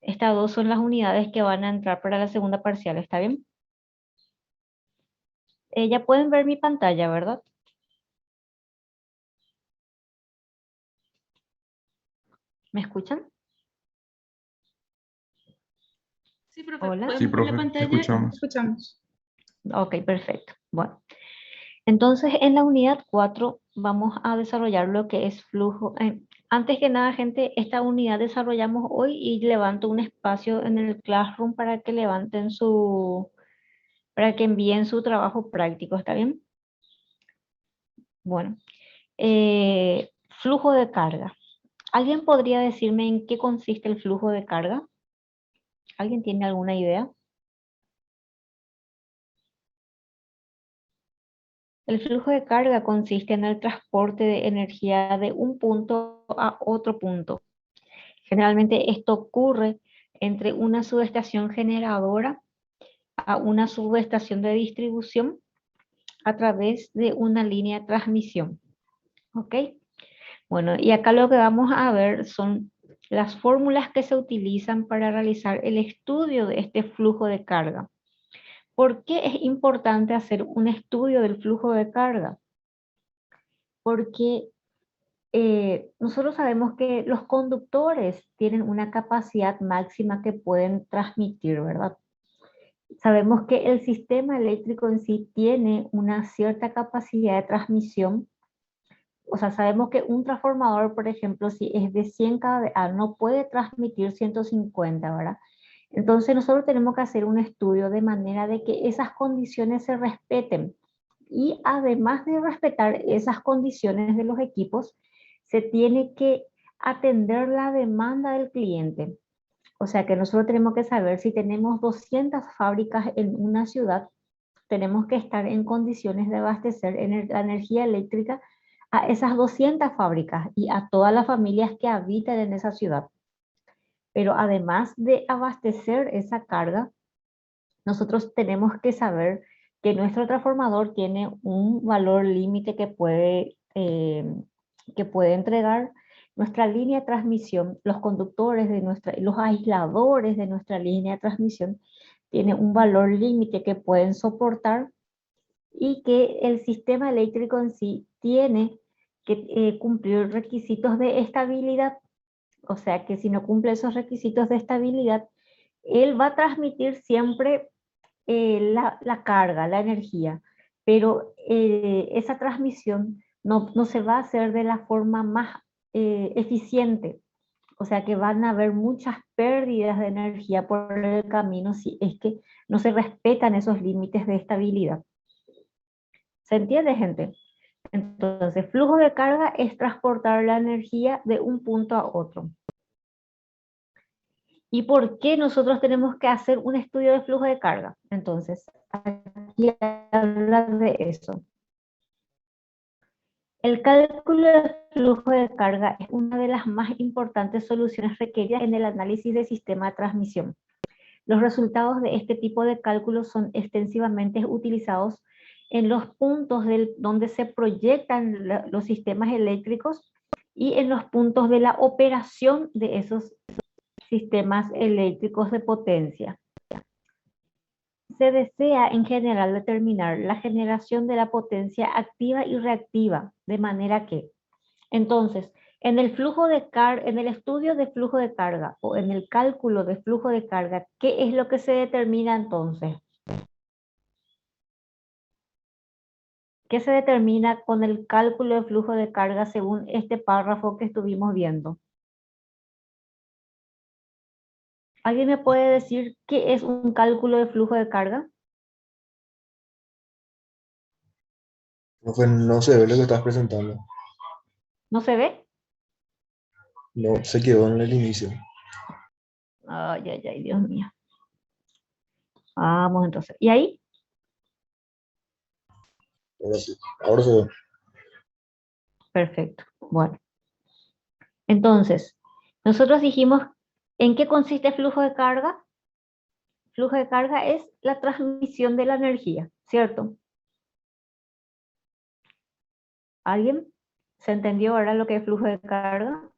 Estas dos son las unidades que van a entrar para la segunda parcial, ¿está bien? Ya pueden ver mi pantalla, ¿verdad? ¿Me escuchan? Sí, profe, Hola. Sí, podemos ver la profe, te pantalla, escuchamos. escuchamos. Ok, perfecto. Bueno, entonces en la unidad 4 vamos a desarrollar lo que es flujo. Antes que nada, gente, esta unidad desarrollamos hoy y levanto un espacio en el Classroom para que levanten para que envíen su trabajo práctico, ¿está bien? Bueno, flujo de carga. ¿Alguien podría decirme en qué consiste el flujo de carga? ¿Alguien tiene alguna idea? El flujo de carga consiste en el transporte de energía de un punto a otro punto. Generalmente esto ocurre entre una subestación generadora a una subestación de distribución a través de una línea de transmisión. ¿Ok? Bueno, y acá lo que vamos a ver son las fórmulas que se utilizan para realizar el estudio de este flujo de carga. ¿Por qué es importante hacer un estudio del flujo de carga? Porque nosotros sabemos que los conductores tienen una capacidad máxima que pueden transmitir, ¿verdad? Sabemos que el sistema eléctrico en sí tiene una cierta capacidad de transmisión. O sea, sabemos que un transformador, por ejemplo, si es de 100 kVA, no puede transmitir 150, ¿verdad? Entonces nosotros tenemos que hacer un estudio de manera de que esas condiciones se respeten. Y además de respetar esas condiciones de los equipos, se tiene que atender la demanda del cliente. O sea que nosotros tenemos que saber si tenemos 200 fábricas en una ciudad, tenemos que estar en condiciones de abastecer la energía eléctrica a esas 200 fábricas y a todas las familias que habitan en esa ciudad. Pero además de abastecer esa carga, nosotros tenemos que saber que nuestro transformador tiene un valor límite que puede entregar nuestra línea de transmisión, los conductores los aisladores de nuestra línea de transmisión tienen un valor límite que pueden soportar y que el sistema eléctrico en sí tiene que cumplir requisitos de estabilidad. O sea que si no cumple esos requisitos de estabilidad, él va a transmitir siempre la carga, la energía, pero esa transmisión no se va a hacer de la forma más eficiente. O sea que van a haber muchas pérdidas de energía por el camino si es que no se respetan esos límites de estabilidad. ¿Se entiende, gente? Entonces, flujo de carga es transportar la energía de un punto a otro. ¿Y por qué nosotros tenemos que hacer un estudio de flujo de carga? Entonces, aquí habla de eso. El cálculo de flujo de carga es una de las más importantes soluciones requeridas en el análisis de sistema de transmisión. Los resultados de este tipo de cálculos son extensivamente utilizados en los puntos donde se proyectan los sistemas eléctricos y en los puntos de la operación de esos sistemas eléctricos de potencia. Se desea en general determinar la generación de la potencia activa y reactiva, de manera que, entonces, en el estudio de flujo de carga o en el cálculo de flujo de carga, ¿qué es lo que se determina entonces? ¿Qué se determina con el cálculo de flujo de carga según este párrafo que estuvimos viendo? ¿Alguien me puede decir qué es un cálculo de flujo de carga? Profe, no se ve lo que estás presentando. ¿No se ve? No, se quedó en el inicio. Ay, ay, ay, Dios mío. Vamos entonces. ¿Y ahí? Ahora sí. Ahora se ve. Perfecto. Bueno, entonces, nosotros dijimos, ¿en qué consiste flujo de carga? Flujo de carga es la transmisión de la energía, ¿cierto? ¿Alguien se entendió ahora lo que es flujo de carga?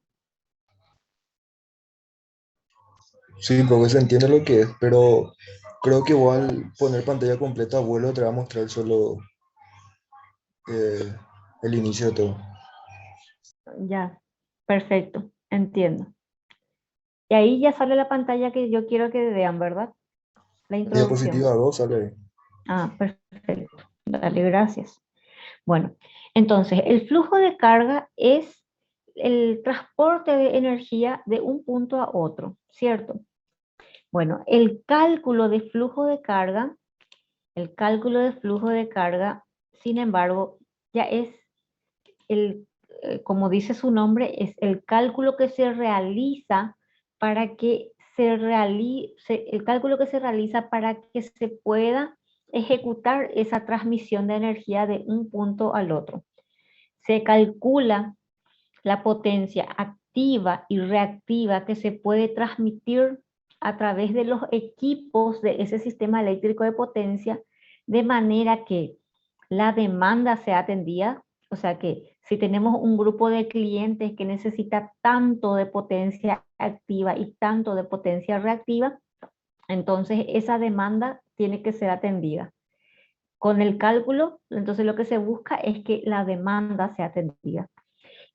Sí, porque se entiende lo que es, pero creo que igual poner pantalla completa vuelo te va a mostrar solo eh, el inicio de todo. Ya, perfecto, entiendo. Y ahí ya sale la pantalla que yo quiero que vean, ¿verdad? La Diapositiva introducción. 2 sale ahí. Ah, perfecto. Dale, gracias. Bueno, entonces el flujo de carga es el transporte de energía de un punto a otro, ¿cierto? Bueno, el cálculo de flujo de carga, sin embargo, ya es como dice su nombre, es el cálculo que se realiza para que el cálculo que se realiza para que se pueda ejecutar esa transmisión de energía de un punto al otro. Se calcula la potencia activa y reactiva que se puede transmitir a través de los equipos de ese sistema eléctrico de potencia, de manera que la demanda sea atendida, o sea que si tenemos un grupo de clientes que necesita tanto de potencia activa y tanto de potencia reactiva, entonces esa demanda tiene que ser atendida. Con el cálculo, entonces lo que se busca es que la demanda sea atendida,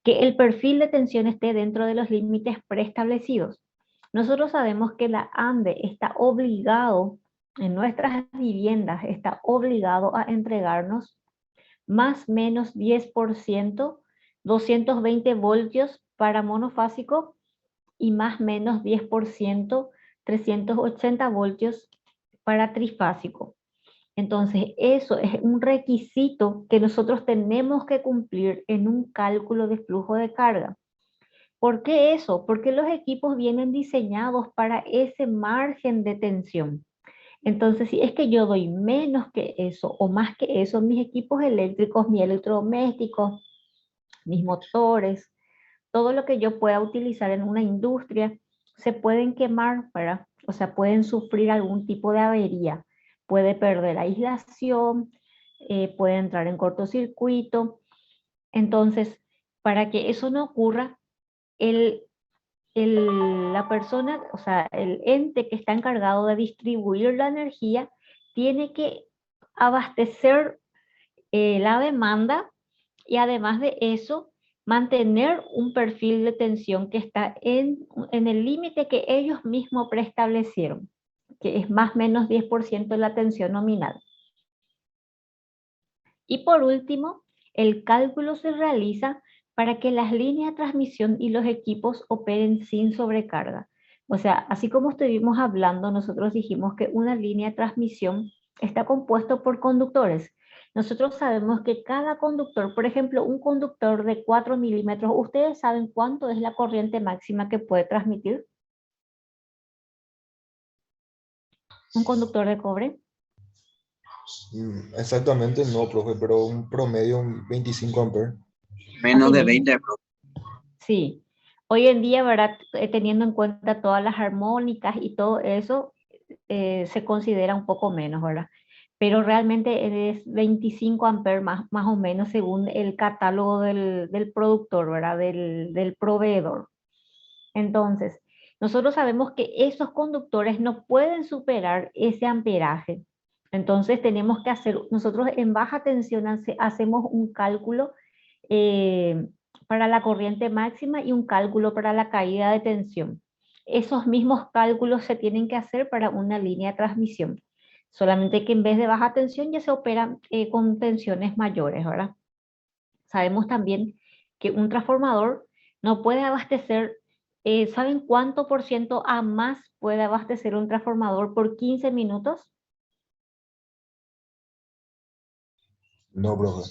que el perfil de tensión esté dentro de los límites preestablecidos. Nosotros sabemos que la ANDE está obligado, en nuestras viviendas, está obligado a entregarnos más menos 10%, 220 voltios para monofásico y más menos 10%, 380 voltios para trifásico. Entonces, eso es un requisito que nosotros tenemos que cumplir en un cálculo de flujo de carga. ¿Por qué eso? Porque los equipos vienen diseñados para ese margen de tensión. Entonces, si es que yo doy menos que eso o más que eso, mis equipos eléctricos, mis electrodomésticos, mis motores, todo lo que yo pueda utilizar en una industria, se pueden quemar, ¿verdad? O sea, pueden sufrir algún tipo de avería. Puede perder aislación, puede entrar en cortocircuito. Entonces, para que eso no ocurra, el, la persona, o sea, el ente que está encargado de distribuir la energía, tiene que abastecer la demanda y además de eso, mantener un perfil de tensión que está en el límite que ellos mismos preestablecieron, que es más o menos 10% de la tensión nominal. Y por último, el cálculo se realiza para que las líneas de transmisión y los equipos operen sin sobrecarga. O sea, así como estuvimos hablando, nosotros dijimos que una línea de transmisión está compuesto por conductores. Nosotros sabemos que cada conductor, por ejemplo, un conductor de 4 milímetros, ¿ustedes saben cuánto es la corriente máxima que puede transmitir un conductor de cobre? Exactamente no, profe, pero un promedio, un 25 amperes. Menos Así de mismo. 20, bro. Sí, hoy en día, ¿verdad? Teniendo en cuenta todas las armónicas y todo eso, se considera un poco menos, ¿verdad? Pero realmente es 25 amperes más o menos según el catálogo del productor, ¿verdad? Del proveedor. Entonces, nosotros sabemos que esos conductores no pueden superar ese amperaje. Entonces, tenemos que hacer, nosotros en baja tensión hacemos un cálculo eh, para la corriente máxima y un cálculo para la caída de tensión. Esos mismos cálculos se tienen que hacer para una línea de transmisión. Solamente que en vez de baja tensión ya se operan con tensiones mayores, ¿verdad? Sabemos también que un transformador no puede abastecer, ¿saben cuánto por ciento a más puede abastecer un transformador por 15 minutos? No, profe.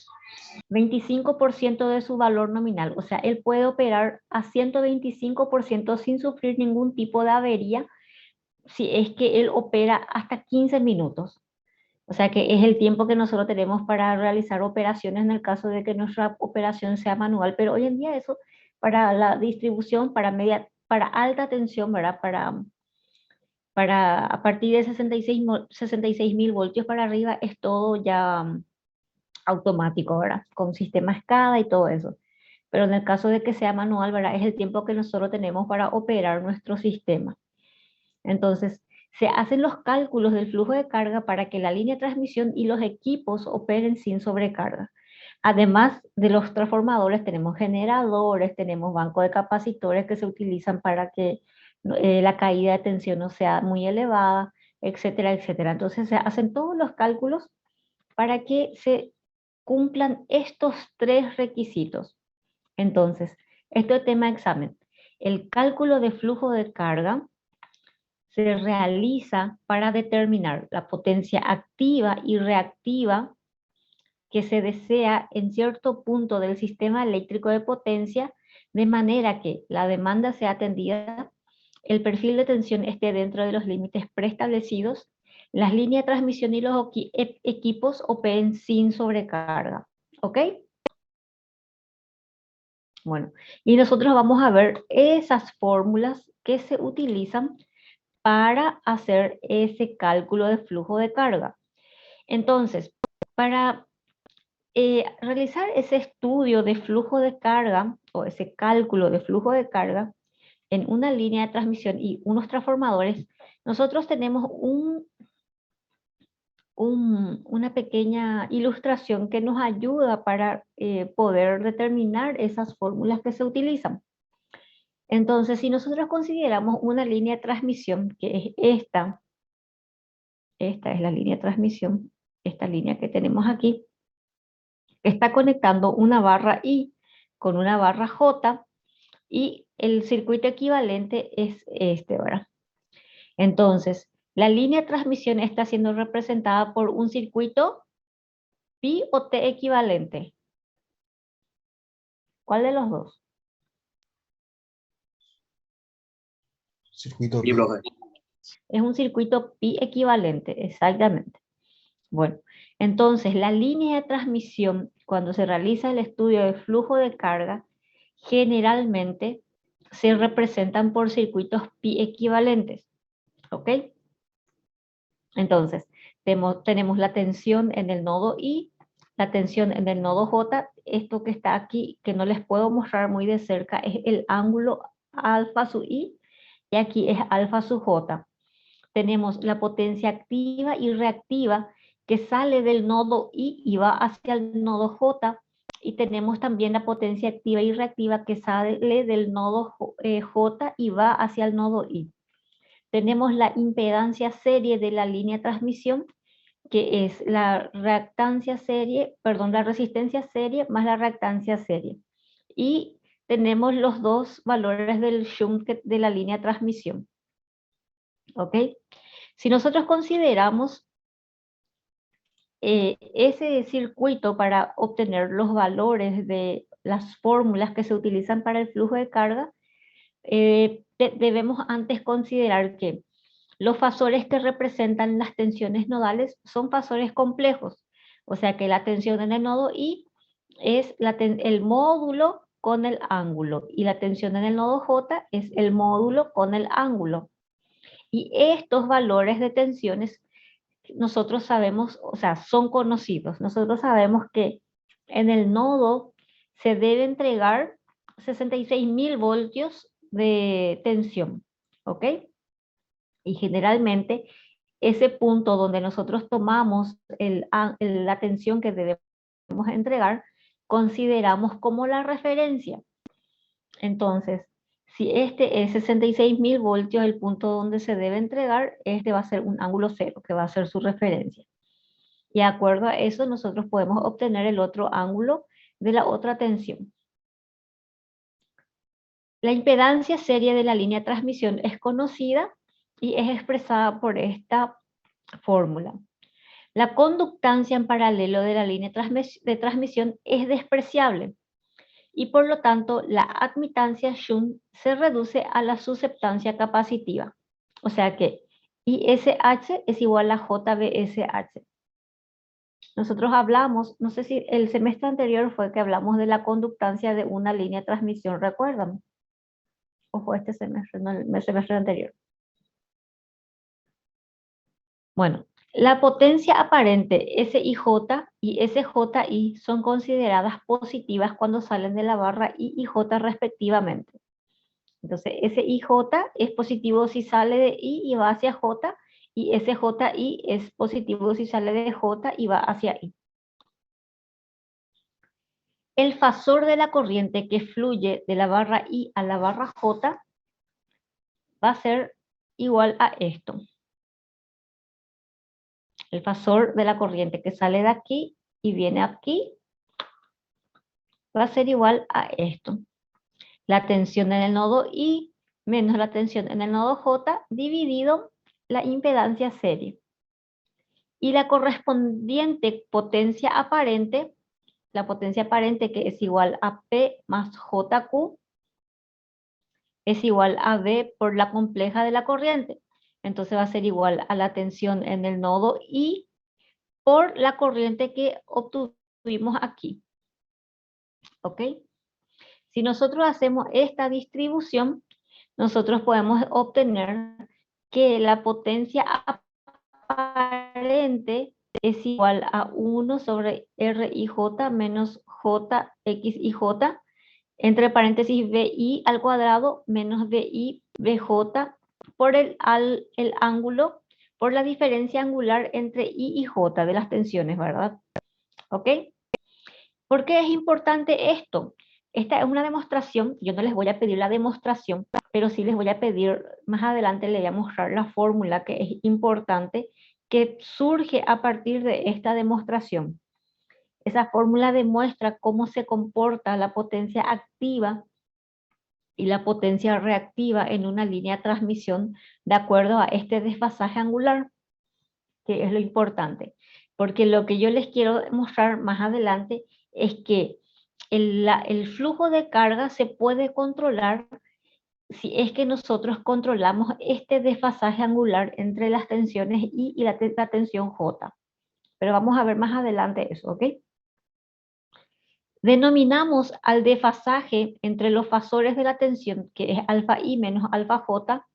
25% de su valor nominal. O sea, él puede operar a 125% sin sufrir ningún tipo de avería si es que él opera hasta 15 minutos. O sea, que es el tiempo que nosotros tenemos para realizar operaciones en el caso de que nuestra operación sea manual. Pero hoy en día eso para la distribución, para alta tensión, ¿verdad? Para a partir de 66 mil voltios para arriba es todo ya automático, ¿verdad? Con sistema SCADA y todo eso. Pero en el caso de que sea manual, ¿verdad? Es el tiempo que nosotros tenemos para operar nuestro sistema. Entonces, se hacen los cálculos del flujo de carga para que la línea de transmisión y los equipos operen sin sobrecarga. Además de los transformadores, tenemos generadores, tenemos banco de capacitores que se utilizan para que la caída de tensión no sea muy elevada, etcétera, etcétera. Entonces se hacen todos los cálculos para que se cumplan estos tres requisitos. Entonces, esto es tema de examen. El cálculo de flujo de carga se realiza para determinar la potencia activa y reactiva que se desea en cierto punto del sistema eléctrico de potencia, de manera que la demanda sea atendida, el perfil de tensión esté dentro de los límites preestablecidos, las líneas de transmisión y los equipos operen sin sobrecarga. ¿Ok? Bueno, y nosotros vamos a ver esas fórmulas que se utilizan para hacer ese cálculo de flujo de carga. Entonces, para realizar ese estudio de flujo de carga o ese cálculo de flujo de carga en una línea de transmisión y unos transformadores, nosotros tenemos una pequeña ilustración que nos ayuda para poder determinar esas fórmulas que se utilizan. Entonces, si nosotros consideramos una línea de transmisión, que es esta es la línea de transmisión, esta línea que tenemos aquí, está conectando una barra I con una barra J y el circuito equivalente es este, ¿verdad? Entonces, la línea de transmisión está siendo representada por un circuito pi o T equivalente. ¿Cuál de los dos? Circuito Sí, pi. profe. Es un circuito pi equivalente, exactamente. Bueno, entonces la línea de transmisión, cuando se realiza el estudio de flujo de carga, generalmente se representan por circuitos pi equivalentes. ¿Ok? Entonces, tenemos la tensión en el nodo I, la tensión en el nodo J. Esto que está aquí, que no les puedo mostrar muy de cerca, es el ángulo alfa sub I, y aquí es alfa sub J. Tenemos la potencia activa y reactiva que sale del nodo I y va hacia el nodo J, y tenemos también la potencia activa y reactiva que sale del nodo J y va hacia el nodo I. Tenemos la impedancia serie de la línea de transmisión, que es la reactancia serie, perdón, la resistencia serie más la reactancia serie. Y tenemos los dos valores del shunt de la línea de transmisión. ¿Ok? Si nosotros consideramos ese circuito para obtener los valores de las fórmulas que se utilizan para el flujo de carga, debemos antes considerar que los fasores que representan las tensiones nodales son fasores complejos. O sea que la tensión en el nodo I es el módulo con el ángulo, y la tensión en el nodo J es el módulo con el ángulo. Y estos valores de tensiones nosotros sabemos, o sea, son conocidos. Nosotros sabemos que en el nodo se debe entregar 66.000 voltios de tensión, ¿ok? Y generalmente ese punto donde nosotros tomamos la tensión que debemos entregar, consideramos como la referencia. Entonces, si este es 66.000 voltios, el punto donde se debe entregar, este va a ser un ángulo cero, que va a ser su referencia. Y de acuerdo a eso, nosotros podemos obtener el otro ángulo de la otra tensión. La impedancia serie de la línea de transmisión es conocida y es expresada por esta fórmula. La conductancia en paralelo de la línea de transmisión es despreciable, y por lo tanto la admitancia shunt se reduce a la susceptancia capacitiva. O sea que ISH es igual a JBSH. Nosotros hablamos, no sé si el semestre anterior fue que hablamos de la conductancia de una línea de transmisión, ¿recuerdan? ¿O fue este semestre? No, el semestre anterior. Bueno, la potencia aparente SIJ y SJI son consideradas positivas cuando salen de la barra I y J respectivamente. Entonces, SIJ es positivo si sale de I y va hacia J, y SJI es positivo si sale de J y va hacia I. El fasor de la corriente que fluye de la barra I a la barra J va a ser igual a esto. El fasor de la corriente que sale de aquí y viene aquí va a ser igual a esto. La tensión en el nodo I menos la tensión en el nodo J dividido la impedancia serie. Y la correspondiente potencia aparente, la potencia aparente que es igual a P más JQ, es igual a V por la compleja de la corriente. Entonces va a ser igual a la tensión en el nodo I por la corriente que obtuvimos aquí. ¿Ok? Si nosotros hacemos esta distribución, nosotros podemos obtener que la potencia aparente es igual a 1 sobre RIJ menos JXIJ, entre paréntesis BI al cuadrado menos BI BJ por el ángulo, por la diferencia angular entre I y J de las tensiones, ¿verdad? ¿Ok? ¿Por qué es importante esto? Esta es una demostración, yo no les voy a pedir la demostración, pero sí les voy a pedir, más adelante les voy a mostrar la fórmula que es importante, que surge a partir de esta demostración. Esa fórmula demuestra cómo se comporta la potencia activa y la potencia reactiva en una línea de transmisión de acuerdo a este desfasaje angular, que es lo importante. Porque lo que yo les quiero mostrar más adelante es que el flujo de carga se puede controlar si es que nosotros controlamos este desfasaje angular entre las tensiones I y la tensión J. Pero vamos a ver más adelante eso, ¿ok? Denominamos al desfasaje entre los fasores de la tensión, que es alfa I menos alfa J,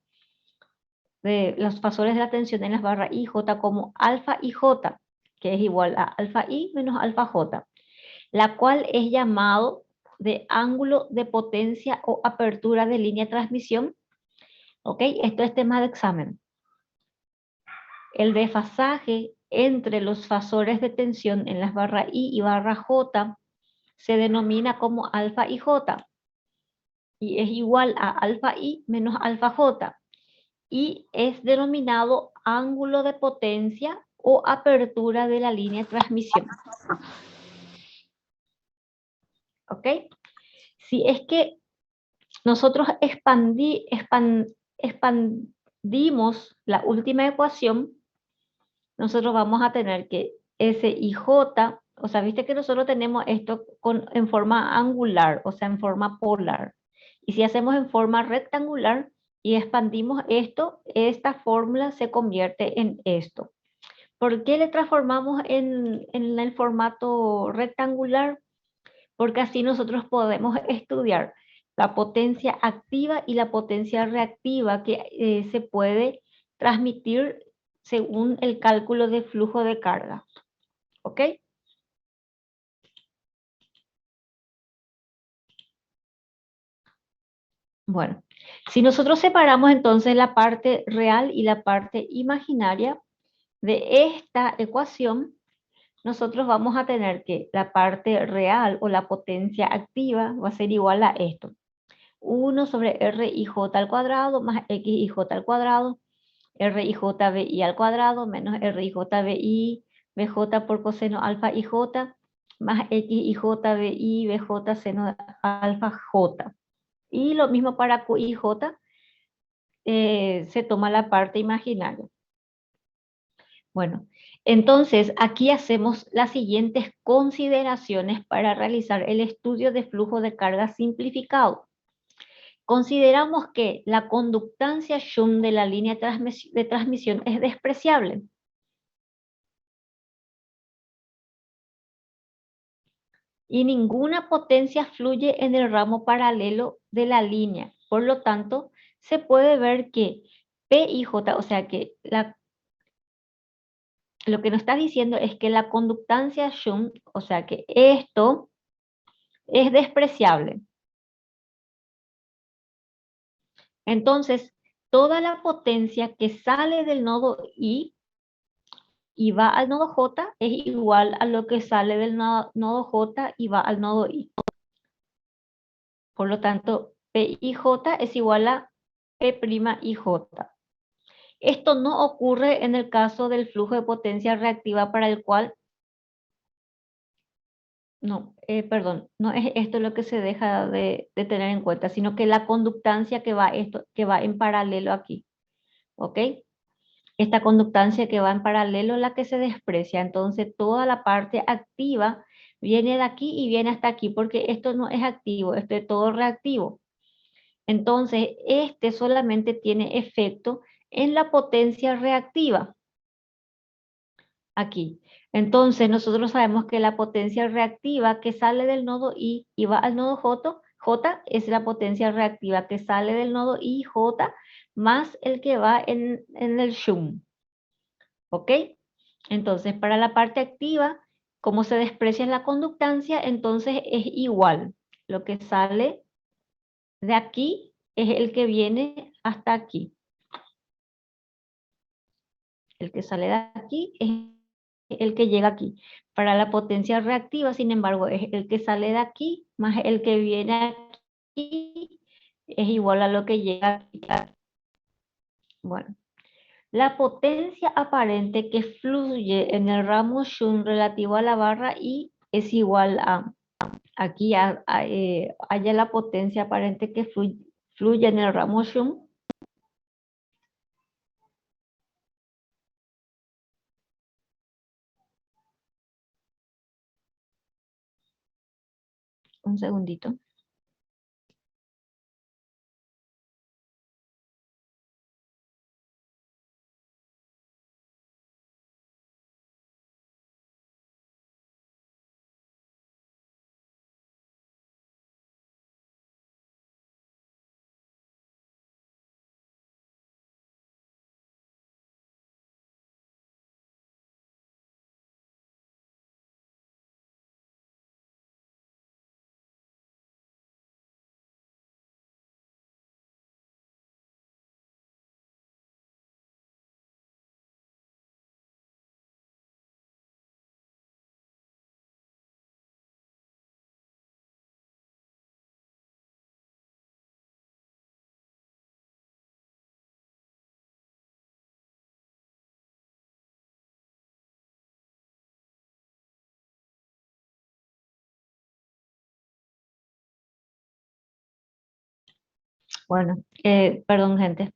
de los fasores de la tensión en las barras IJ como alfa IJ, que es igual a alfa I menos alfa J, la cual es llamado de ángulo de potencia o apertura de línea de transmisión. ¿Ok? Esto es tema de examen. El desfasaje entre los fasores de tensión en las barras I y barra J se denomina como alfa IJ y es igual a alfa I menos alfa J y es denominado ángulo de potencia o apertura de la línea de transmisión. ¿Ok? Si es que nosotros expandimos la última ecuación, nosotros vamos a tener que SIJ, o sea, viste que nosotros tenemos esto en forma angular, o sea, en forma polar. Y si hacemos en forma rectangular y expandimos esto, esta fórmula se convierte en esto. ¿Por qué le transformamos en el formato rectangular? Porque así nosotros podemos estudiar la potencia activa y la potencia reactiva que se puede transmitir según el cálculo de flujo de carga. ¿Ok? Bueno, si nosotros separamos entonces la parte real y la parte imaginaria de esta ecuación, nosotros vamos a tener que la parte real o la potencia activa va a ser igual a esto. 1 sobre RIJ al cuadrado más XIJ al cuadrado, RIJBI al cuadrado menos RIJBI BJ por coseno alfa IJ más XIJBI BJ seno alfa J. Y lo mismo para QIJ, se toma la parte imaginaria. Bueno, entonces aquí hacemos las siguientes consideraciones para realizar el estudio de flujo de carga simplificado. Consideramos que la conductancia Schum de la línea de transmisión es despreciable. Y ninguna potencia fluye en el ramo paralelo de la línea. Por lo tanto, se puede ver que P y J, o sea que lo que nos está diciendo es que la conductancia Schum, o sea que esto es despreciable. Entonces, toda la potencia que sale del nodo I y va al nodo J es igual a lo que sale del nodo J y va al nodo I. Por lo tanto, PIJ es igual a P'IJ. Esto no ocurre en el caso del flujo de potencia reactiva para el cual, perdón, no es esto lo que se deja de tener en cuenta, sino que la conductancia que va en paralelo aquí, ¿ok? Esta conductancia que va en paralelo es la que se desprecia, entonces toda la parte activa viene de aquí y viene hasta aquí, porque esto no es activo, esto es todo reactivo. Entonces, este solamente tiene efecto en la potencia reactiva, aquí. Entonces, nosotros sabemos que la potencia reactiva que sale del nodo I y va al nodo J es la potencia reactiva que sale del nodo I, J, más el que va en el shum. ¿Ok? Entonces, para la parte activa, como se desprecia la conductancia, entonces es igual. Lo que sale de aquí es el que viene hasta aquí. El que sale de aquí es el que llega aquí. Para la potencia reactiva, sin embargo, es el que sale de aquí más el que viene aquí, es igual a lo que llega aquí. Bueno, la potencia aparente que fluye en el ramo shunт relativo a la barra I es igual a, aquí haya la potencia aparente que fluye en el ramo shunт. Un segundito. Bueno, perdón, gente.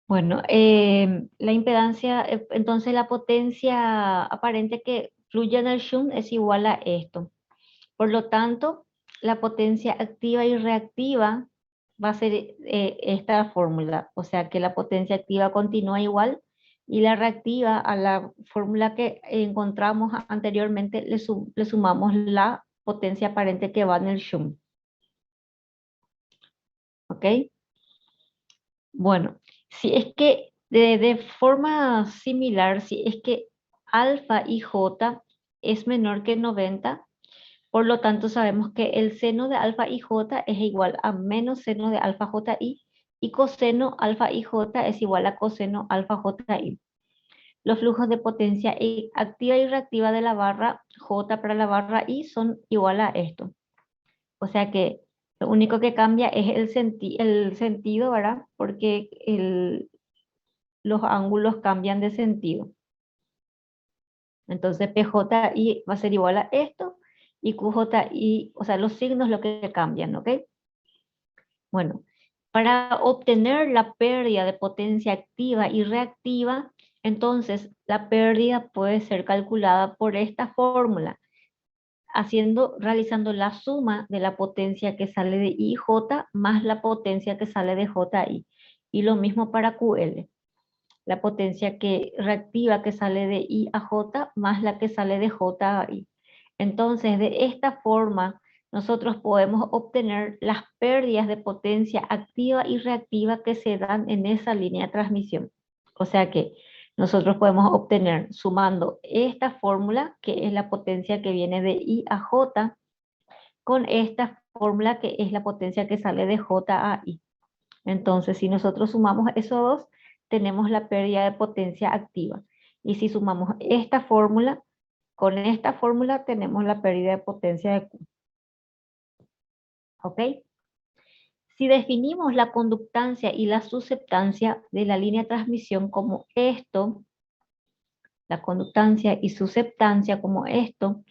Bueno, la impedancia, entonces la potencia aparente que fluye en el shunt es igual a esto. Por lo tanto, la potencia activa y reactiva va a ser esta fórmula. O sea que la potencia activa continúa igual y la reactiva a la fórmula que encontramos anteriormente le sumamos la potencia aparente que va en el shunt. ¿Ok? Bueno, si es que de forma similar, si es que alfa y j es menor que 90, por lo tanto sabemos que el seno de alfa y j es igual a menos seno de alfa j y coseno alfa y j es igual a coseno alfa j i. Los flujos de potencia activa y reactiva de la barra j para la barra i son igual a esto. O sea que lo único que cambia es el sentido, ¿verdad? Porque los ángulos cambian de sentido. Entonces PJI va a ser igual a esto y QJI, o sea, los signos lo que cambian, ¿ok? Bueno, para obtener la pérdida de potencia activa y reactiva, entonces la pérdida puede ser calculada por esta fórmula, realizando la suma de la potencia que sale de IJ más la potencia que sale de JI. Y lo mismo para QL. La potencia que reactiva que sale de I a J más la que sale de J a I. Entonces, de esta forma, nosotros podemos obtener las pérdidas de potencia activa y reactiva que se dan en esa línea de transmisión. O sea que nosotros podemos obtener sumando esta fórmula, que es la potencia que viene de I a J, con esta fórmula que es la potencia que sale de J a I. Entonces, si nosotros sumamos esos dos, tenemos la pérdida de potencia activa. Y si sumamos esta fórmula, con esta fórmula tenemos la pérdida de potencia de Q. ¿Ok? Si definimos la conductancia y la susceptancia de la línea de transmisión como esto, la conductancia y susceptancia como esto,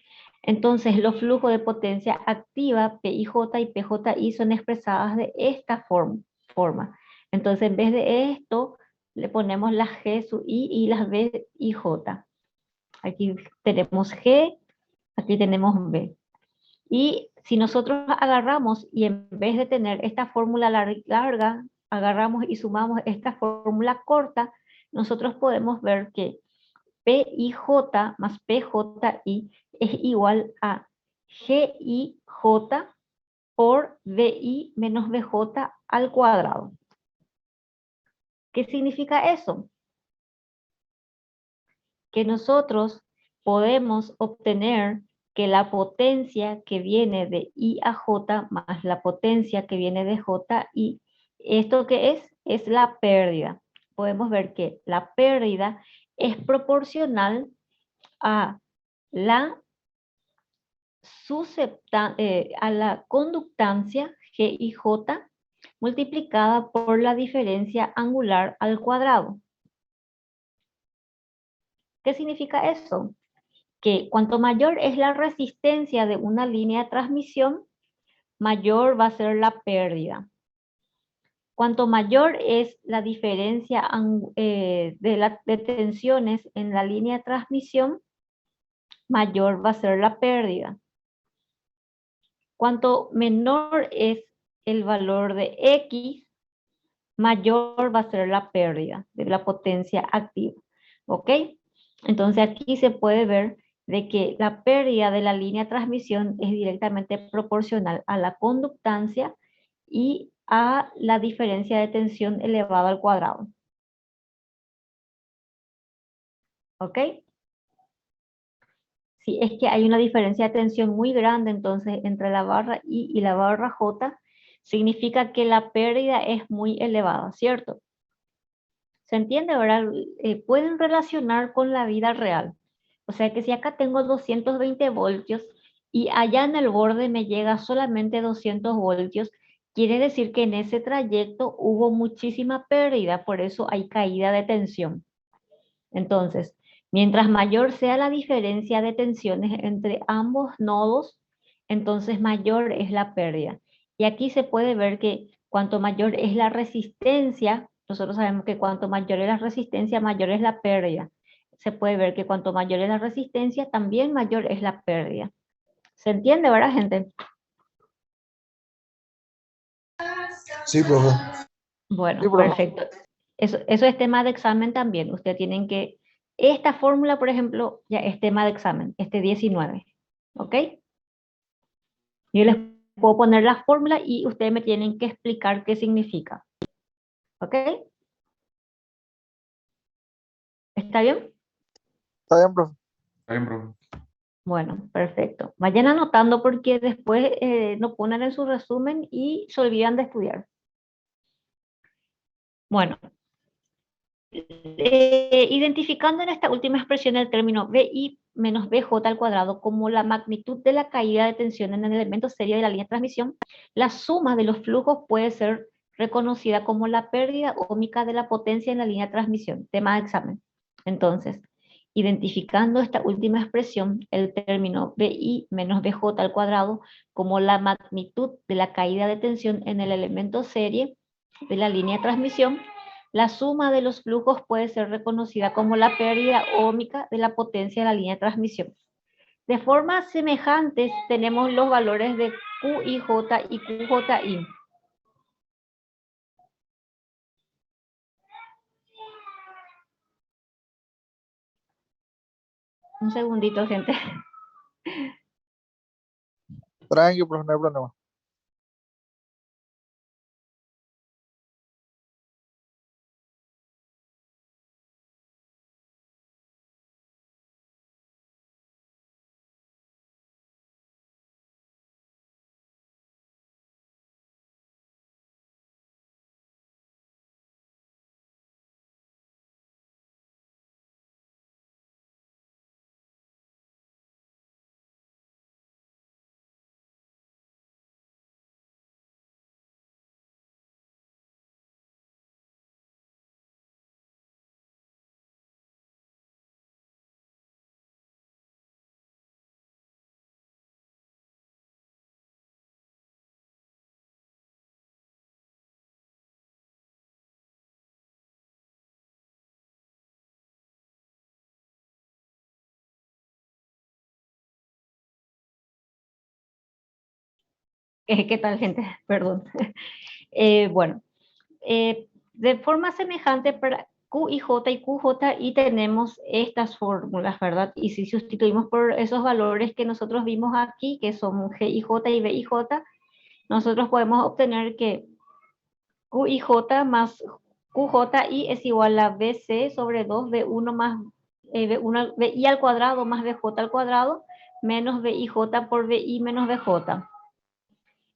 entonces los flujos de potencia activa, PIJ y PJI, son expresadas de esta forma. Entonces en vez de esto, le ponemos las G sub I y las B y J. Aquí tenemos G, aquí tenemos B. Y si nosotros agarramos y en vez de tener esta fórmula larga, agarramos y sumamos esta fórmula corta, nosotros podemos ver que PIJ más PJI es igual a GIJ por BI menos BJ al cuadrado. ¿Qué significa eso? Que nosotros podemos obtener que la potencia que viene de I a J más la potencia que viene de J y ¿esto qué es? Es la pérdida. Podemos ver que la pérdida es proporcional a la a la conductancia GIJ multiplicada por la diferencia angular al cuadrado. ¿Qué significa eso? Que cuanto mayor es la resistencia de una línea de transmisión, mayor va a ser la pérdida. Cuanto mayor es la diferencia de tensiones en la línea de transmisión, mayor va a ser la pérdida. Cuanto menor es el valor de X, mayor va a ser la pérdida de la potencia activa. ¿Ok? Entonces aquí se puede ver de que la pérdida de la línea de transmisión es directamente proporcional a la conductancia y a la diferencia de tensión elevada al cuadrado. ¿Ok? Si es que hay una diferencia de tensión muy grande, entonces entre la barra I y la barra J, significa que la pérdida es muy elevada, ¿cierto? ¿Se entiende, verdad? Pueden relacionar con la vida real. O sea que si acá tengo 220 voltios y allá en el borde me llega solamente 200 voltios, quiere decir que en ese trayecto hubo muchísima pérdida, por eso hay caída de tensión. Entonces, mientras mayor sea la diferencia de tensiones entre ambos nodos, entonces mayor es la pérdida. Y aquí se puede ver que cuanto mayor es la resistencia, nosotros sabemos que cuanto mayor es la resistencia, mayor es la pérdida. Se puede ver que cuanto mayor es la resistencia, también mayor es la pérdida. ¿Se entiende, verdad, gente? Sí, profe. Bueno, Sí, profe. perfecto. Eso es tema de examen también. Ustedes tienen que... Esta fórmula, por ejemplo, ya es tema de examen, este 19. ¿Ok? Yo les puedo poner la fórmula y ustedes me tienen que explicar qué significa. ¿Ok? ¿Está bien? Está bien, profe. Está bien, profe. Bueno, perfecto. Vayan anotando porque después no ponen en su resumen y se olvidan de estudiar. Bueno, identificando en esta última expresión el término BI menos BJ al cuadrado como la magnitud de la caída de tensión en el elemento serie de la línea de transmisión, la suma de los flujos puede ser reconocida como la pérdida óhmica de la potencia en la línea de transmisión. Tema de examen. Entonces, identificando esta última expresión, el término BI menos BJ al cuadrado como la magnitud de la caída de tensión en el elemento serie de la línea de transmisión, la suma de los flujos puede ser reconocida como la pérdida óhmica de la potencia de la línea de transmisión. De forma semejante tenemos los valores de QIJ y QJI. Un segundito, gente. Tranqui, profe, no hay problema. ¿Qué tal, gente? Perdón. Bueno, de forma semejante para Q y J y QJ y tenemos estas fórmulas, ¿verdad? Y si sustituimos por esos valores que nosotros vimos aquí, que son G y J y B y J, nosotros podemos obtener que Q y J más QJI es igual a BC sobre 2 B1 más B1, BI al cuadrado más BJ al cuadrado menos BIJ por BI menos BJ.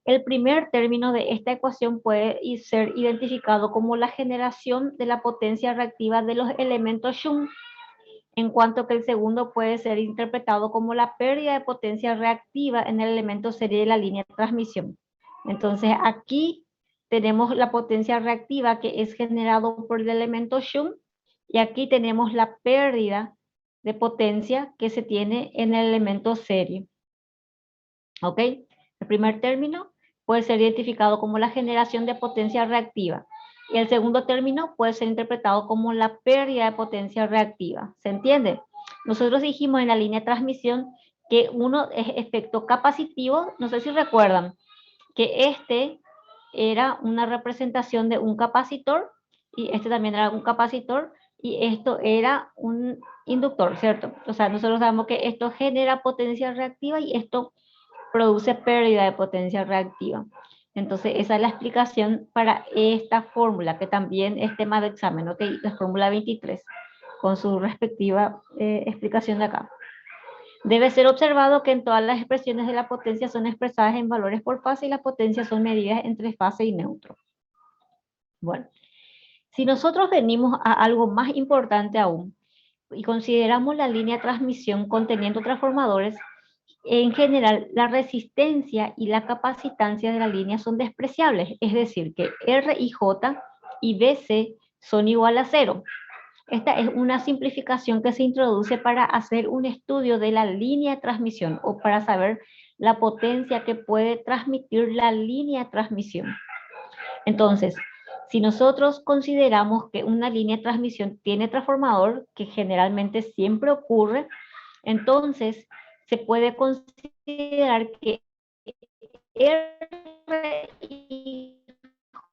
El primer término de esta ecuación puede ser identificado como la generación de la potencia reactiva de los elementos Schum, en cuanto que el segundo puede ser interpretado como la pérdida de potencia reactiva en el elemento serie de la línea de transmisión. Entonces aquí tenemos la potencia reactiva que es generado por el elemento Schum y aquí tenemos la pérdida de potencia que se tiene en el elemento serie. ¿Ok? El primer término puede ser identificado como la generación de potencia reactiva. Y el segundo término puede ser interpretado como la pérdida de potencia reactiva. ¿Se entiende? Nosotros dijimos en la línea de transmisión que uno es efecto capacitivo. No sé si recuerdan que este era una representación de un capacitor y este también era un capacitor y esto era un inductor, ¿cierto? O sea, nosotros sabemos que esto genera potencia reactiva y esto produce pérdida de potencia reactiva. Entonces, esa es la explicación para esta fórmula, que también es tema de examen, ¿ok? La fórmula 23, con su respectiva explicación de acá. Debe ser observado que en todas las expresiones de la potencia son expresadas en valores por fase y las potencias son medidas entre fase y neutro. Bueno, si nosotros venimos a algo más importante aún y consideramos la línea de transmisión conteniendo transformadores, en general, la resistencia y la capacitancia de la línea son despreciables, es decir, que R y J y BC son igual a 0. Esta es una simplificación que se introduce para hacer un estudio de la línea de transmisión o para saber la potencia que puede transmitir la línea de transmisión. Entonces, si nosotros consideramos que una línea de transmisión tiene transformador, que generalmente siempre ocurre, entonces se puede considerar que R y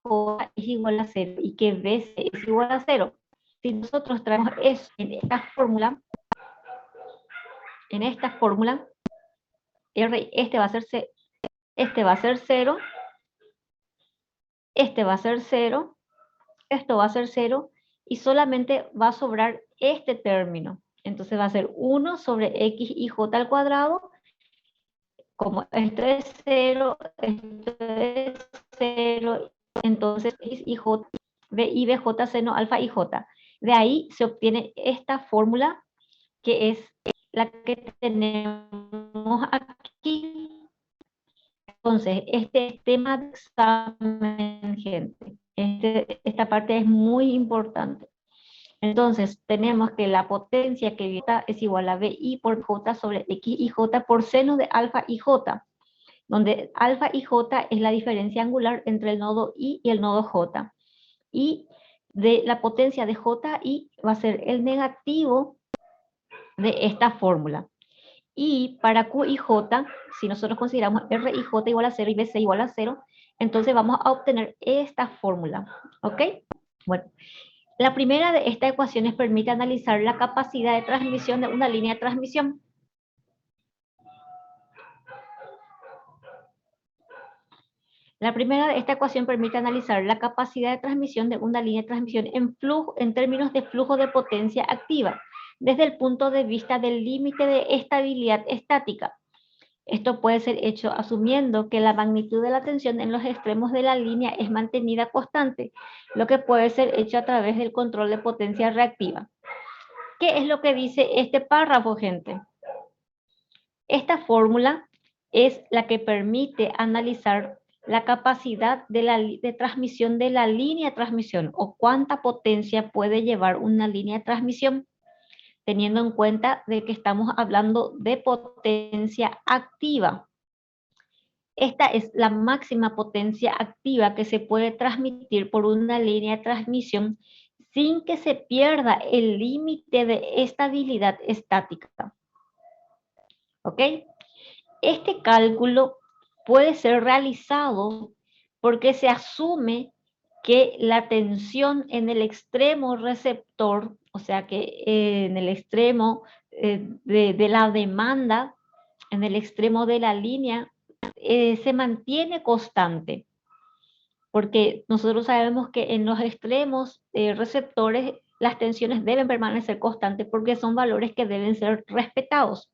J es igual a 0 y que BC es igual a 0. Si nosotros traemos eso en esta fórmula, R, este va a ser 0, este va a ser 0, este va a ser 0, esto va a ser 0 y solamente va a sobrar este término. Entonces va a ser 1 sobre x y j al cuadrado. Como esto es 0, esto es 0, entonces x y j, b y bj seno alfa y j. De ahí se obtiene esta fórmula que es la que tenemos aquí. Entonces, este es tema de examen, gente. Esta parte es muy importante. Entonces, tenemos que la potencia que es igual a BI por J sobre X y J por seno de alfa y J, donde alfa y J es la diferencia angular entre el nodo I y el nodo J. Y de la potencia de JI va a ser el negativo de esta fórmula. Y para Q y J, si nosotros consideramos R y J igual a 0 y BC igual a 0, entonces vamos a obtener esta fórmula. ¿Ok? Bueno. La primera de estas ecuaciones permite analizar la capacidad de transmisión de una línea de transmisión. La primera de esta ecuación permite analizar la capacidad de transmisión de una línea de transmisión en términos de flujo de potencia activa, desde el punto de vista del límite de estabilidad estática. Esto puede ser hecho asumiendo que la magnitud de la tensión en los extremos de la línea es mantenida constante, lo que puede ser hecho a través del control de potencia reactiva. ¿Qué es lo que dice este párrafo, gente? Esta fórmula es la que permite analizar la capacidad de transmisión de la línea de transmisión o cuánta potencia puede llevar una línea de transmisión, teniendo en cuenta de que estamos hablando de potencia activa. Esta es la máxima potencia activa que se puede transmitir por una línea de transmisión sin que se pierda el límite de estabilidad estática. ¿Ok? Este cálculo puede ser realizado porque se asume que la tensión en el extremo receptor, o sea que en el extremo de la demanda, en el extremo de la línea, se mantiene constante. Porque nosotros sabemos que en los extremos receptores las tensiones deben permanecer constantes porque son valores que deben ser respetados.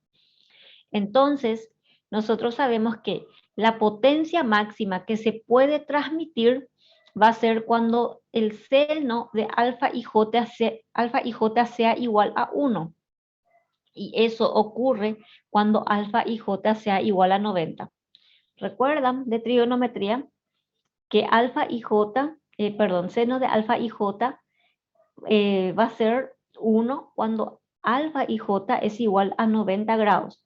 Entonces, nosotros sabemos que la potencia máxima que se puede transmitir va a ser cuando el seno de alfa y j sea igual a 1. Y eso ocurre cuando alfa y j sea igual a 90. ¿Recuerdan de trigonometría? Que alfa y j, seno de alfa y j va a ser 1 cuando alfa y j es igual a 90 grados.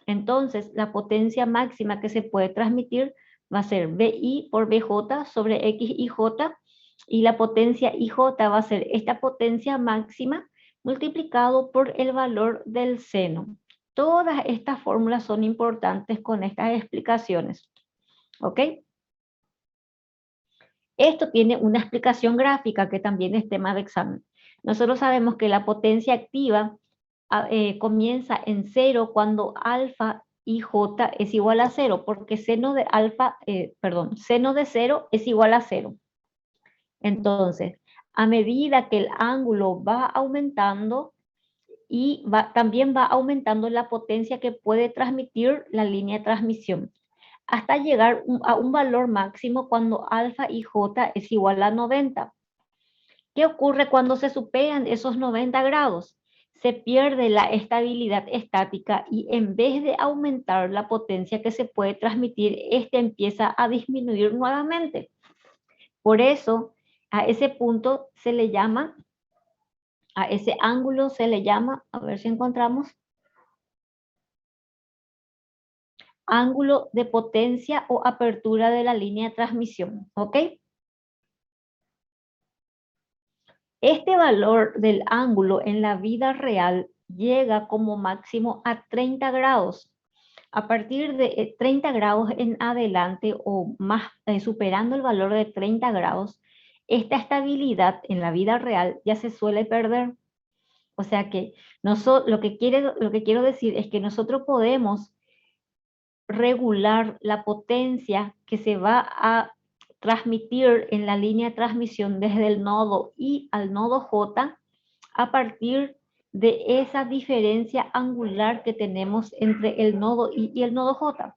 Entonces, la potencia máxima que se puede transmitir va a ser BI por BJ sobre X y J, y la potencia IJ va a ser esta potencia máxima multiplicado por el valor del seno. Todas estas fórmulas son importantes con estas explicaciones. ¿Ok? Esto tiene una explicación gráfica que también es tema de examen. Nosotros sabemos que la potencia activa comienza en 0 cuando alfa y j es igual a 0, porque seno de seno de 0 es igual a 0. Entonces, a medida que el ángulo va aumentando y también va aumentando la potencia que puede transmitir la línea de transmisión, hasta llegar a un valor máximo cuando alfa y j es igual a 90. ¿Qué ocurre cuando se superan esos 90 grados? Se pierde la estabilidad estática y en vez de aumentar la potencia que se puede transmitir, este empieza a disminuir nuevamente. Por eso, a ese punto se le llama, a ese ángulo se le llama, a ver si encontramos, ángulo de potencia o apertura de la línea de transmisión, ¿ok? Este valor del ángulo en la vida real llega como máximo a 30 grados. A partir de 30 grados en adelante o más, superando el valor de 30 grados, esta estabilidad en la vida real ya se suele perder. O sea que lo que quiero decir es que nosotros podemos regular la potencia que se va a transmitir en la línea de transmisión desde el nodo I al nodo J a partir de esa diferencia angular que tenemos entre el nodo I y el nodo J.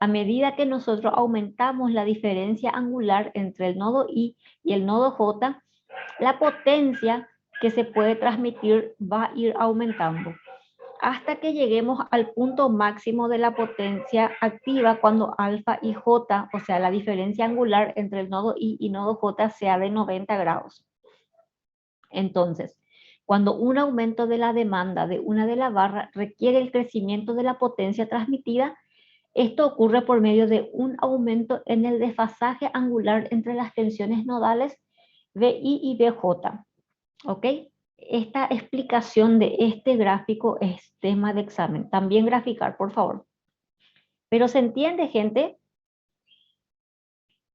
A medida que nosotros aumentamos la diferencia angular entre el nodo I y el nodo J, la potencia que se puede transmitir va a ir aumentando hasta que lleguemos al punto máximo de la potencia activa cuando alfa y j, o sea, la diferencia angular entre el nodo I y nodo J sea de 90 grados. Entonces, cuando un aumento de la demanda de una de las barras requiere el crecimiento de la potencia transmitida, esto ocurre por medio de un aumento en el desfasaje angular entre las tensiones nodales BI y BJ. ¿Ok? Esta explicación de este gráfico es tema de examen. También graficar, por favor. Pero ¿se entiende, gente?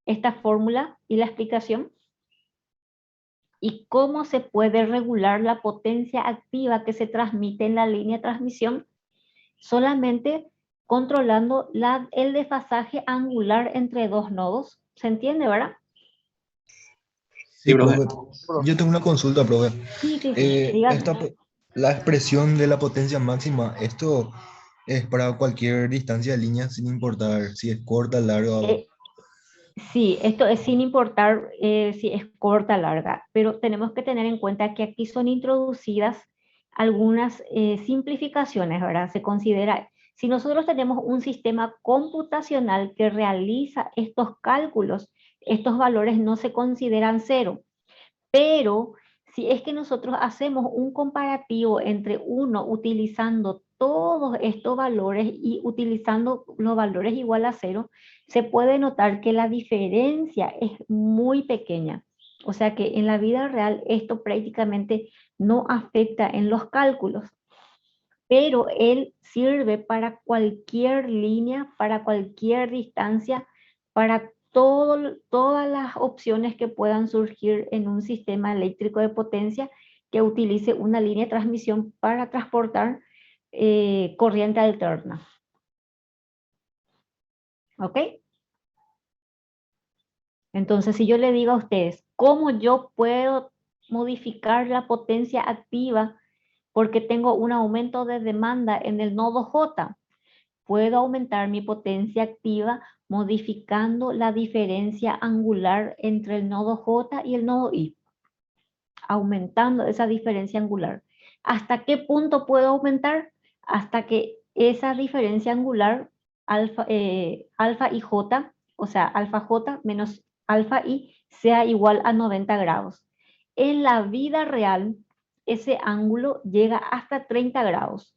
Esta fórmula y la explicación. ¿Y cómo se puede regular la potencia activa que se transmite en la línea de transmisión? Solamente controlando el desfasaje angular entre dos nodos. ¿Se entiende, verdad? Sí, profe. profe. Yo tengo una consulta, profe. Sí, dígame. La expresión de la potencia máxima, esto es para cualquier distancia de línea sin importar si es corta, larga o... Sí, esto es sin importar si es corta o larga, pero tenemos que tener en cuenta que aquí son introducidas algunas simplificaciones, ¿verdad? Se considera, si nosotros tenemos un sistema computacional que realiza estos cálculos, estos valores no se consideran cero, pero si es que nosotros hacemos un comparativo entre uno utilizando todos estos valores y utilizando los valores igual a cero, se puede notar que la diferencia es muy pequeña. O sea que en la vida real esto prácticamente no afecta en los cálculos. pero él sirve para cualquier línea, para cualquier distancia, para todas las opciones que puedan surgir en un sistema eléctrico de potencia que utilice una línea de transmisión para transportar corriente alterna. ¿Ok? Entonces, si yo le digo a ustedes, ¿cómo yo puedo modificar la potencia activa porque tengo un aumento de demanda en el nodo J? Puedo aumentar mi potencia activa modificando la diferencia angular entre el nodo J y el nodo I. Aumentando esa diferencia angular. ¿Hasta qué punto puedo aumentar? Hasta que esa diferencia angular alfa y J, o sea, alfa J menos alfa I, sea igual a 90 grados. En la vida real, ese ángulo llega hasta 30 grados.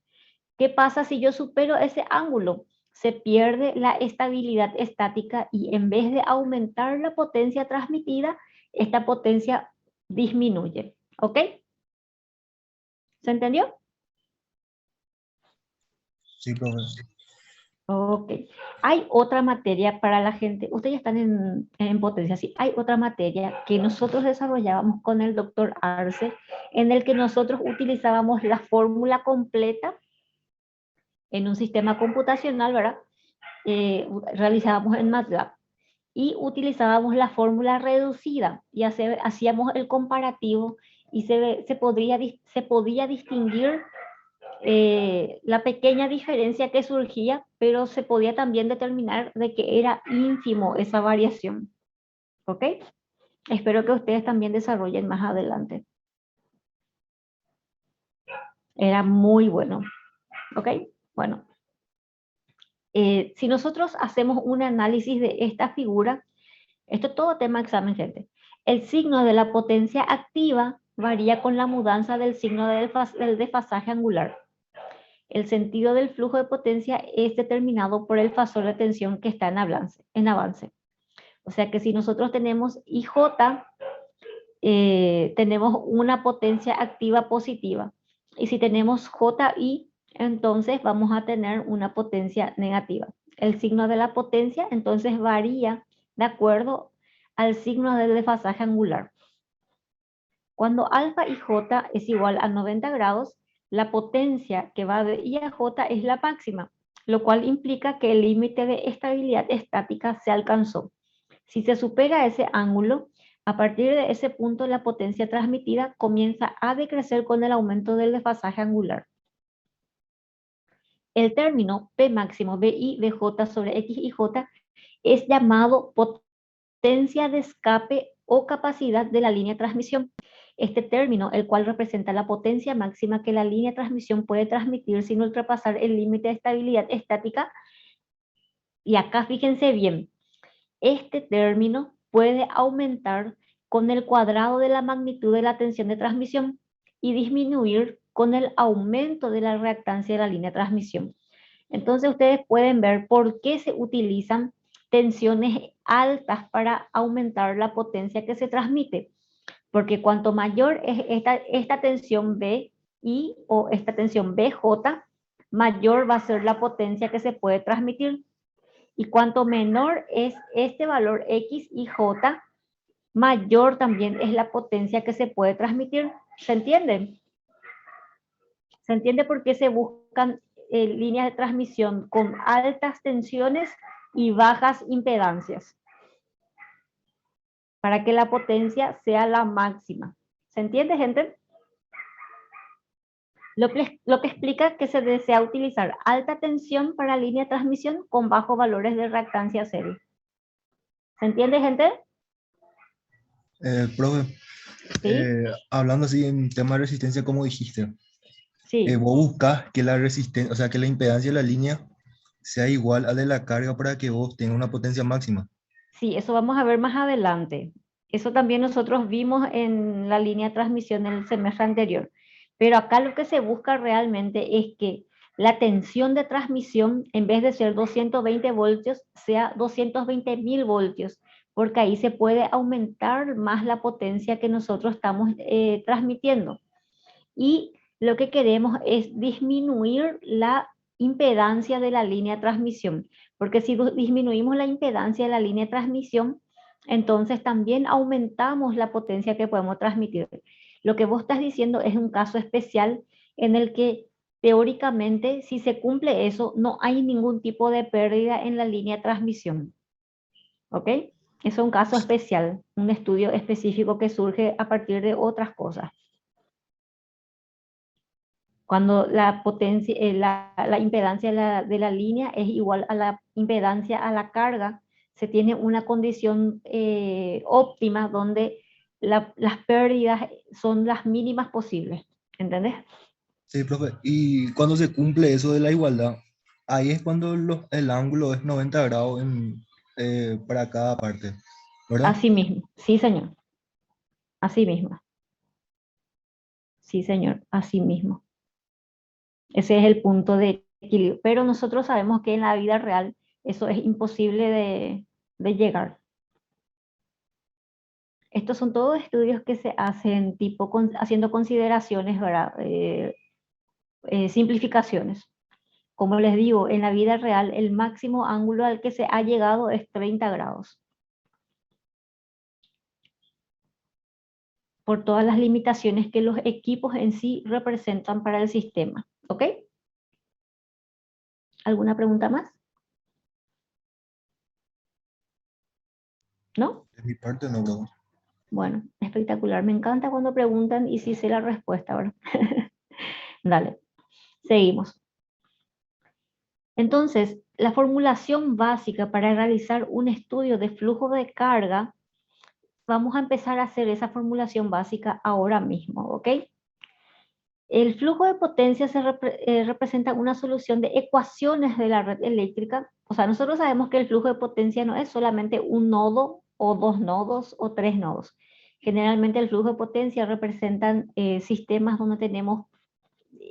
¿Qué pasa si yo supero ese ángulo? Se pierde la estabilidad estática y en vez de aumentar la potencia transmitida, esta potencia disminuye. ¿Ok? ¿Se entendió? Sí, profe. Ok. Hay otra materia para la gente, ustedes están en potencia, sí, hay otra materia que nosotros desarrollábamos con el doctor Arce, en el que nosotros utilizábamos la fórmula completa en un sistema computacional, ¿verdad? Realizábamos en MATLAB y utilizábamos la fórmula reducida y hacíamos el comparativo y se podía distinguir la pequeña diferencia que surgía, pero se podía también determinar de que era ínfimo esa variación. ¿Ok? Espero que ustedes también desarrollen más adelante. Era muy bueno. ¿Ok? Bueno. Si nosotros hacemos un análisis de esta figura, esto es todo tema de examen, gente. El signo de la potencia activa varía con la mudanza del signo del desfasaje angular. El sentido del flujo de potencia es determinado por el fasor de tensión que está en avance. O sea que si nosotros tenemos IJ, tenemos una potencia activa positiva. Y si tenemos JI, entonces vamos a tener una potencia negativa. El signo de la potencia entonces varía de acuerdo al signo del desfasaje angular. Cuando alfa y J es igual a 90 grados, la potencia que va de I a J es la máxima, lo cual implica que el límite de estabilidad estática se alcanzó. Si se supera ese ángulo, a partir de ese punto la potencia transmitida comienza a decrecer con el aumento del desfasaje angular. El término P máximo BI de J sobre X y J es llamado potencia de escape o capacidad de la línea de transmisión. Este término, el cual representa la potencia máxima que la línea de transmisión puede transmitir sin ultrapasar el límite de estabilidad estática. Y acá fíjense bien, este término puede aumentar con el cuadrado de la magnitud de la tensión de transmisión y disminuir con el aumento de la reactancia de la línea de transmisión. Entonces ustedes pueden ver por qué se utilizan tensiones altas para aumentar la potencia que se transmite. Porque cuanto mayor es esta tensión BI o esta tensión BJ, mayor va a ser la potencia que se puede transmitir. Y cuanto menor es este valor X y J, mayor también es la potencia que se puede transmitir. ¿Se entiende? ¿Se entiende por qué se buscan líneas de transmisión con altas tensiones y bajas impedancias? Para que la potencia sea la máxima. ¿Se entiende, gente? Lo que explica que se desea utilizar alta tensión para línea de transmisión con bajos valores de reactancia serie. ¿Se entiende, gente? Profe, Sí, hablando así en tema de resistencia, como dijiste, sí, vos buscas que la resistencia, o sea, que la impedancia de la línea sea igual a de la carga para que vos tengas una potencia máxima. sí, eso vamos a ver más adelante. Eso también nosotros vimos en la línea de transmisión en el semestre anterior. Pero acá lo que se busca realmente es que la tensión de transmisión, en vez de ser 220 voltios, sea 220.000 voltios, porque ahí se puede aumentar más la potencia que nosotros estamos transmitiendo. Y lo que queremos es disminuir la impedancia de la línea de transmisión, porque si disminuimos la impedancia de la línea de transmisión, entonces también aumentamos la potencia que podemos transmitir. Lo que vos estás diciendo es un caso especial en el que teóricamente, si se cumple eso, no hay ningún tipo de pérdida en la línea de transmisión. ¿Ok? Es un caso especial, un estudio específico que surge a partir de otras cosas. Cuando la potencia, la impedancia de la línea es igual a la impedancia a la carga, se tiene una condición óptima donde las pérdidas son las mínimas posibles. ¿Entendés? Sí, profe. Y cuando se cumple eso de la igualdad, ahí es cuando el ángulo es 90 grados para cada parte, ¿verdad? Así mismo, sí señor, así mismo, sí señor, así mismo. Ese es el punto de equilibrio. Pero nosotros sabemos que en la vida real eso es imposible de llegar. Estos son todos estudios que se hacen tipo haciendo consideraciones, ¿verdad? Simplificaciones. Como les digo, en la vida real el máximo ángulo al que se ha llegado es 30 grados. Por todas las limitaciones que los equipos en sí representan para el sistema. ¿Ok? ¿Alguna pregunta más? ¿No? De mi parte no, profe. Bueno, espectacular. Me encanta cuando preguntan y sí sé la respuesta, ¿verdad? Dale, seguimos. Entonces, la formulación básica para realizar un estudio de flujo de carga, vamos a empezar a hacer esa formulación básica ahora mismo, ¿ok? El flujo de potencia representa una solución de ecuaciones de la red eléctrica. O sea, nosotros sabemos que el flujo de potencia no es solamente un nodo o dos nodos o tres nodos. Generalmente el flujo de potencia representan sistemas donde tenemos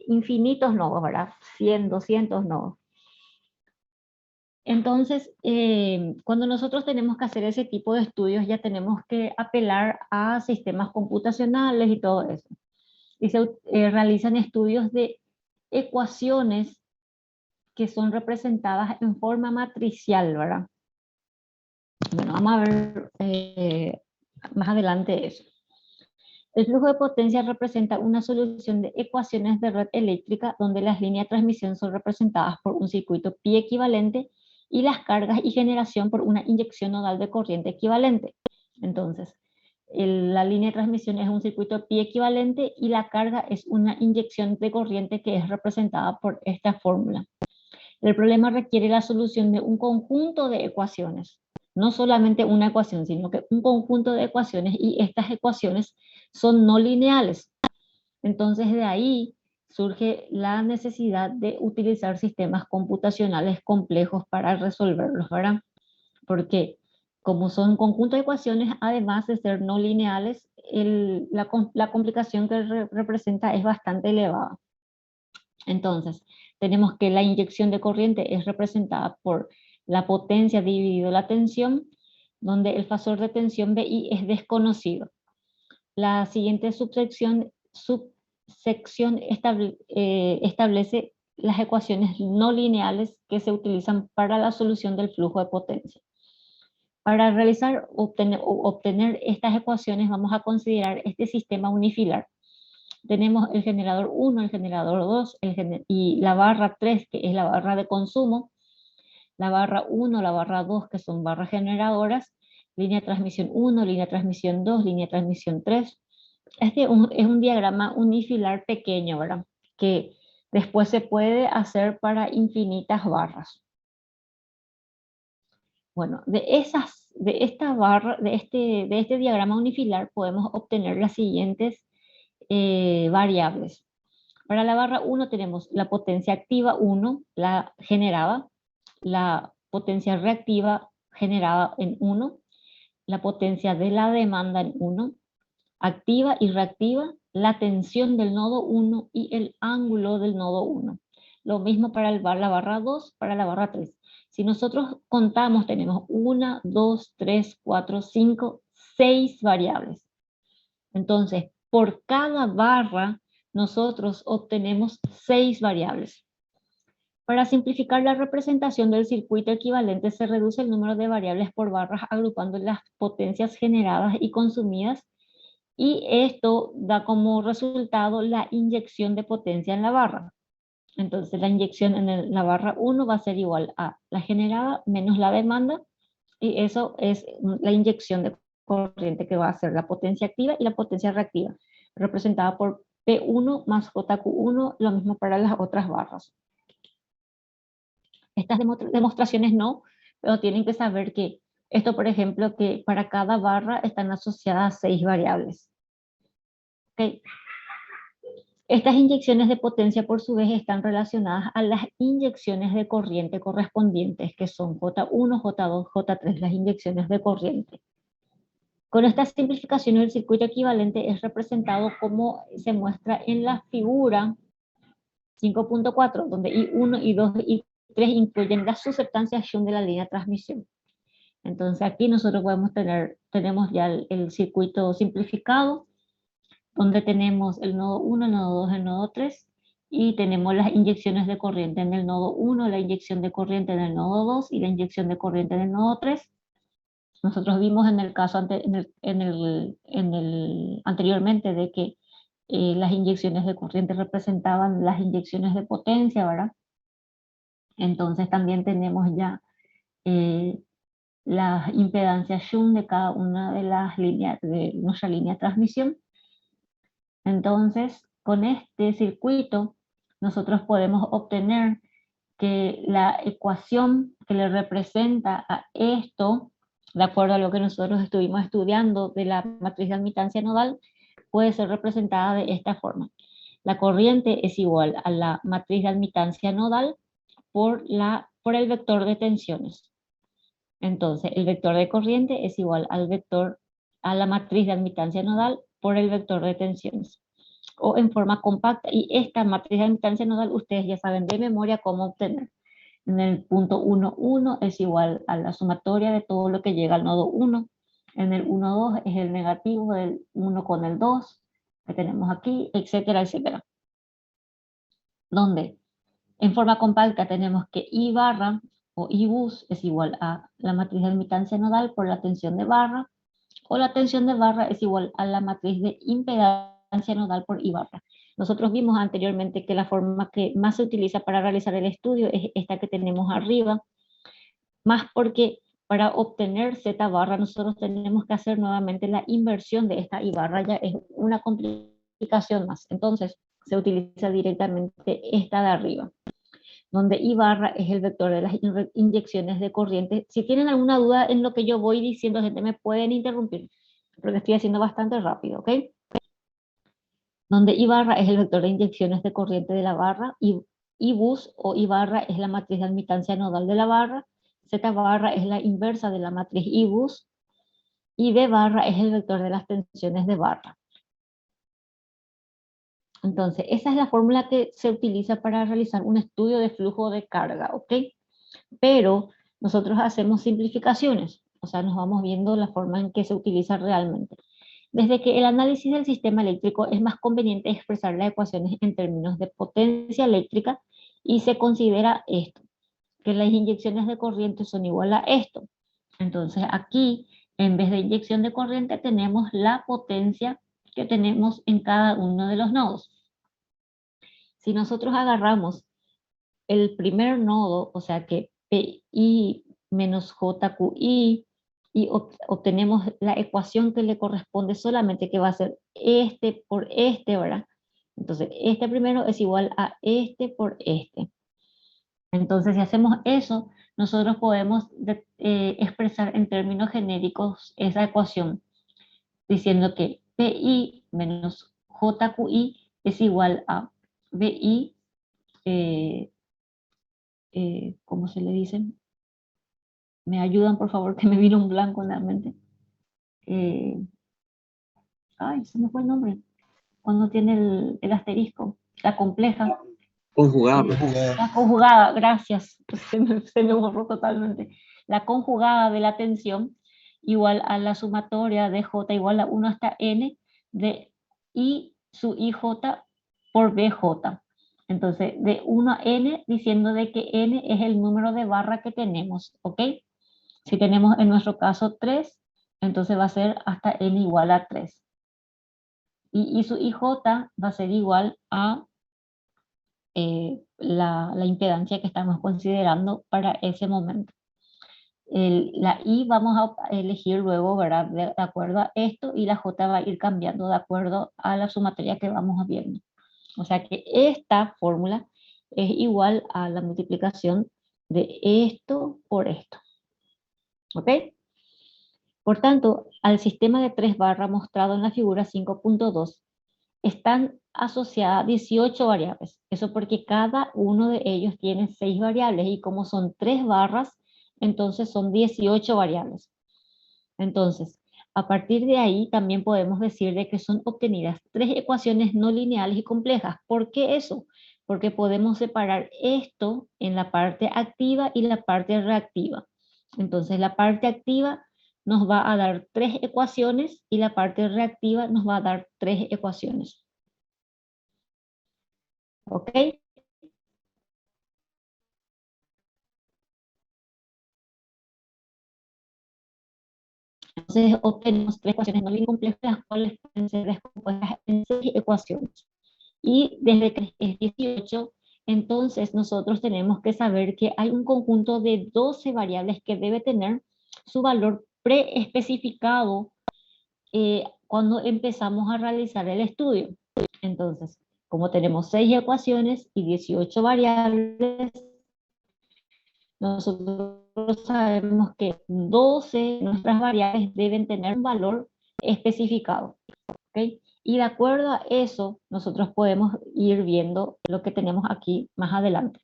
infinitos nodos, ¿verdad? 100, 200 nodos. Entonces, cuando nosotros tenemos que hacer ese tipo de estudios, ya tenemos que apelar a sistemas computacionales y todo eso. Y se realizan estudios de ecuaciones que son representadas en forma matricial, ¿verdad? Bueno, vamos a ver más adelante eso. El flujo de potencia representa una solución de ecuaciones de red eléctrica donde las líneas de transmisión son representadas por un circuito pi equivalente y las cargas y generación por una inyección nodal de corriente equivalente. Entonces, la línea de transmisión es un circuito pi equivalente y la carga es una inyección de corriente que es representada por esta fórmula. El problema requiere la solución de un conjunto de ecuaciones, no solamente una ecuación, sino que un conjunto de ecuaciones, y estas ecuaciones son no lineales. Entonces de ahí surge la necesidad de utilizar sistemas computacionales complejos para resolverlos, ¿verdad? Porque como son conjuntos de ecuaciones, además de ser no lineales, la complicación que representa es bastante elevada. Entonces, tenemos que la inyección de corriente es representada por la potencia dividido la tensión, donde el factor de tensión BI es desconocido. La siguiente subsección establece las ecuaciones no lineales que se utilizan para la solución del flujo de potencia. Para obtener estas ecuaciones vamos a considerar este sistema unifilar. Tenemos el generador 1, el generador 2 y la barra 3, que es la barra de consumo, la barra 1, la barra 2, que son barras generadoras, línea de transmisión 1, línea de transmisión 2, línea de transmisión 3. Este es un diagrama unifilar pequeño, ¿verdad? Que después se puede hacer para infinitas barras. Bueno, de este diagrama unifilar podemos obtener las siguientes variables. Para la barra 1 tenemos la potencia activa 1, la generada, la potencia reactiva generada en 1, la potencia de la demanda en 1, activa y reactiva, la tensión del nodo 1 y el ángulo del nodo 1. Lo mismo para la barra 2, para la barra 3. Si nosotros contamos, tenemos 1, 2, 3, 4, 5, 6 variables. Entonces, por cada barra nosotros obtenemos 6 variables. Para simplificar la representación del circuito equivalente, se reduce el número de variables por barras agrupando las potencias generadas y consumidas, y esto da como resultado la inyección de potencia en la barra. Entonces la inyección en la barra 1 va a ser igual a la generada menos la demanda, y eso es la inyección de corriente que va a ser la potencia activa y la potencia reactiva, representada por P1 más JQ1, lo mismo para las otras barras. Estas demostraciones no, pero tienen que saber que esto, por ejemplo, que para cada barra están asociadas 6 variables. ¿Okay? Estas inyecciones de potencia, por su vez, están relacionadas a las inyecciones de corriente correspondientes, que son J1, J2, J3, las inyecciones de corriente. Con esta simplificación, el circuito equivalente es representado como se muestra en la figura 5.4, donde I1, I2 y I3 incluyen la susceptancia Shunт de la línea de transmisión. Entonces aquí nosotros tenemos ya el circuito simplificado, donde tenemos el nodo 1, el nodo 2, el nodo 3, y tenemos las inyecciones de corriente en el nodo 1, la inyección de corriente en el nodo 2 y la inyección de corriente en el nodo 3. Nosotros vimos en el caso anteriormente de que las inyecciones de corriente representaban las inyecciones de potencia, ¿verdad? Entonces también tenemos ya las impedancias Shunт de cada una de las líneas de nuestra línea de transmisión. Entonces, con este circuito, nosotros podemos obtener que la ecuación que le representa a esto, de acuerdo a lo que nosotros estuvimos estudiando de la matriz de admitancia nodal, puede ser representada de esta forma. La corriente es igual a la matriz de admitancia nodal por el vector de tensiones. Entonces, el vector de corriente es igual a la matriz de admitancia nodal por el vector de tensiones, o en forma compacta, y esta matriz de admitancia nodal ustedes ya saben de memoria cómo obtener. En el punto 1, 1 es igual a la sumatoria de todo lo que llega al nodo 1, en el 1, 2 es el negativo del 1 con el 2, que tenemos aquí, etcétera, etcétera. Donde en forma compacta tenemos que I barra o I bus es igual a la matriz de admitancia nodal por la tensión de barra, o la tensión de barra es igual a la matriz de impedancia nodal por I barra. Nosotros vimos anteriormente que la forma que más se utiliza para realizar el estudio es esta que tenemos arriba, más porque para obtener Z barra nosotros tenemos que hacer nuevamente la inversión de esta I barra, ya es una complicación más. Entonces se utiliza directamente esta de arriba, donde I barra es el vector de las inyecciones de corriente. Si tienen alguna duda en lo que yo voy diciendo, gente, me pueden interrumpir, porque estoy haciendo bastante rápido, ¿ok? Donde I barra es el vector de inyecciones de corriente de la barra, y I bus o I barra es la matriz de admitancia nodal de la barra, Z barra es la inversa de la matriz I bus, y B barra es el vector de las tensiones de barra. Entonces, esa es la fórmula que se utiliza para realizar un estudio de flujo de carga, ¿ok? Pero nosotros hacemos simplificaciones, o sea, nos vamos viendo la forma en que se utiliza realmente. Desde que el análisis del sistema eléctrico es más conveniente expresar las ecuaciones en términos de potencia eléctrica, y se considera esto, que las inyecciones de corriente son igual a esto. Entonces aquí, en vez de inyección de corriente, tenemos la potencia que tenemos en cada uno de los nodos. Si nosotros agarramos el primer nodo, o sea que PI menos JQI, y obtenemos la ecuación que le corresponde solamente, que va a ser este por este, ¿verdad? Entonces, este primero es igual a este por este. Entonces, si hacemos eso, nosotros podemos expresar en términos genéricos esa ecuación, diciendo que PI menos JQI es igual a BI, ¿cómo se le dice? ¿Me ayudan, por favor? Que me vino un blanco en la mente. Ay, se me fue el nombre. Cuando tiene el asterisco, la compleja. Conjugada. La conjugada, gracias. Se me borró totalmente. La conjugada de la tensión igual a la sumatoria de J igual a 1 hasta N de I sub IJ por BJ. Entonces, de 1 a n, diciendo de que n es el número de barra que tenemos, ¿ok? Si tenemos en nuestro caso 3, entonces va a ser hasta n igual a 3. Y su IJ va a ser igual a la impedancia que estamos considerando para ese momento. La I vamos a elegir luego, ¿verdad? De acuerdo a esto, y la J va a ir cambiando de acuerdo a la sumatoria que vamos viendo. O sea que esta fórmula es igual a la multiplicación de esto por esto. ¿Ok? Por tanto, al sistema de 3 barras mostrado en la figura 5.2 están asociadas 18 variables. Eso porque cada uno de ellos tiene 6 variables y como son 3 barras, entonces son 18 variables. Entonces, a partir de ahí también podemos decir de que son obtenidas 3 ecuaciones no lineales y complejas. ¿Por qué eso? Porque podemos separar esto en la parte activa y la parte reactiva. Entonces, la parte activa nos va a dar 3 ecuaciones y la parte reactiva nos va a dar 3 ecuaciones. ¿Ok? Entonces obtenemos 3 ecuaciones no lineales complejas, las cuales pueden ser descompuestas en 6 ecuaciones. Y desde que es 18, entonces nosotros tenemos que saber que hay un conjunto de 12 variables que debe tener su valor preespecificado cuando empezamos a realizar el estudio. Entonces, como tenemos 6 ecuaciones y 18 variables, nosotros sabemos que 12 de nuestras variables deben tener un valor especificado. ¿Okay? Y de acuerdo a eso, nosotros podemos ir viendo lo que tenemos aquí más adelante.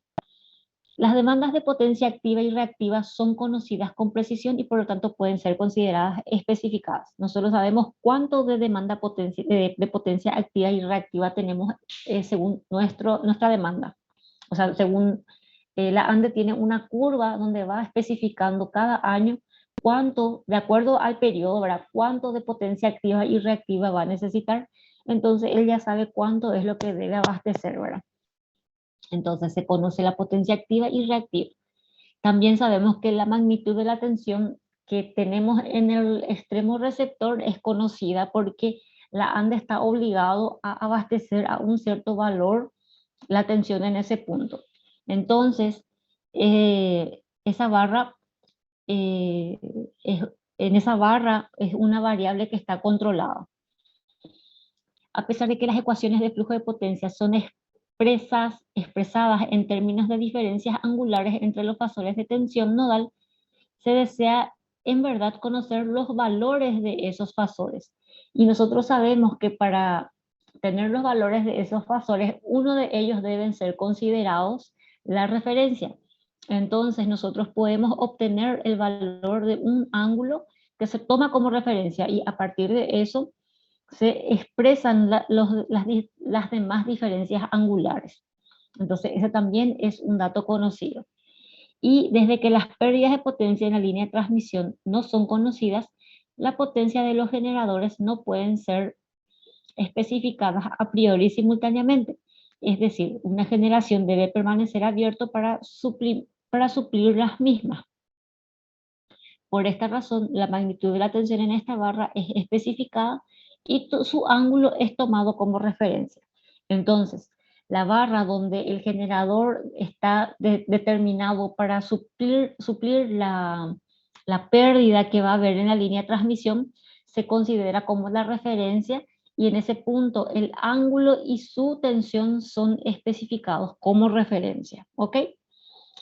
Las demandas de potencia activa y reactiva son conocidas con precisión y por lo tanto pueden ser consideradas especificadas. Nosotros sabemos cuánto de demanda de potencia activa y reactiva tenemos según nuestra demanda. O sea, según la ANDE tiene una curva donde va especificando cada año cuánto, de acuerdo al periodo, ¿verdad? Cuánto de potencia activa y reactiva va a necesitar. Entonces él ya sabe cuánto es lo que debe abastecer, ¿verdad? Entonces se conoce la potencia activa y reactiva. También sabemos que la magnitud de la tensión que tenemos en el extremo receptor es conocida porque la ANDE está obligado a abastecer a un cierto valor la tensión en ese punto. Entonces, esa barra, en esa barra es una variable que está controlada. A pesar de que las ecuaciones de flujo de potencia son expresadas en términos de diferencias angulares entre los fasores de tensión nodal, se desea en verdad conocer los valores de esos fasores. Y nosotros sabemos que para tener los valores de esos fasores, uno de ellos deben ser considerados la referencia. Entonces nosotros podemos obtener el valor de un ángulo que se toma como referencia y a partir de eso se expresan las demás diferencias angulares. Entonces ese también es un dato conocido. Y desde que las pérdidas de potencia en la línea de transmisión no son conocidas, la potencia de los generadores no pueden ser especificadas a priori simultáneamente. Es decir, una generación debe permanecer abierto para suplir las mismas. Por esta razón, la magnitud de la tensión en esta barra es especificada y su ángulo es tomado como referencia. Entonces, la barra donde el generador está determinado para suplir la pérdida que va a haber en la línea de transmisión se considera como la referencia y en ese punto el ángulo y su tensión son especificados como referencia. ¿Ok?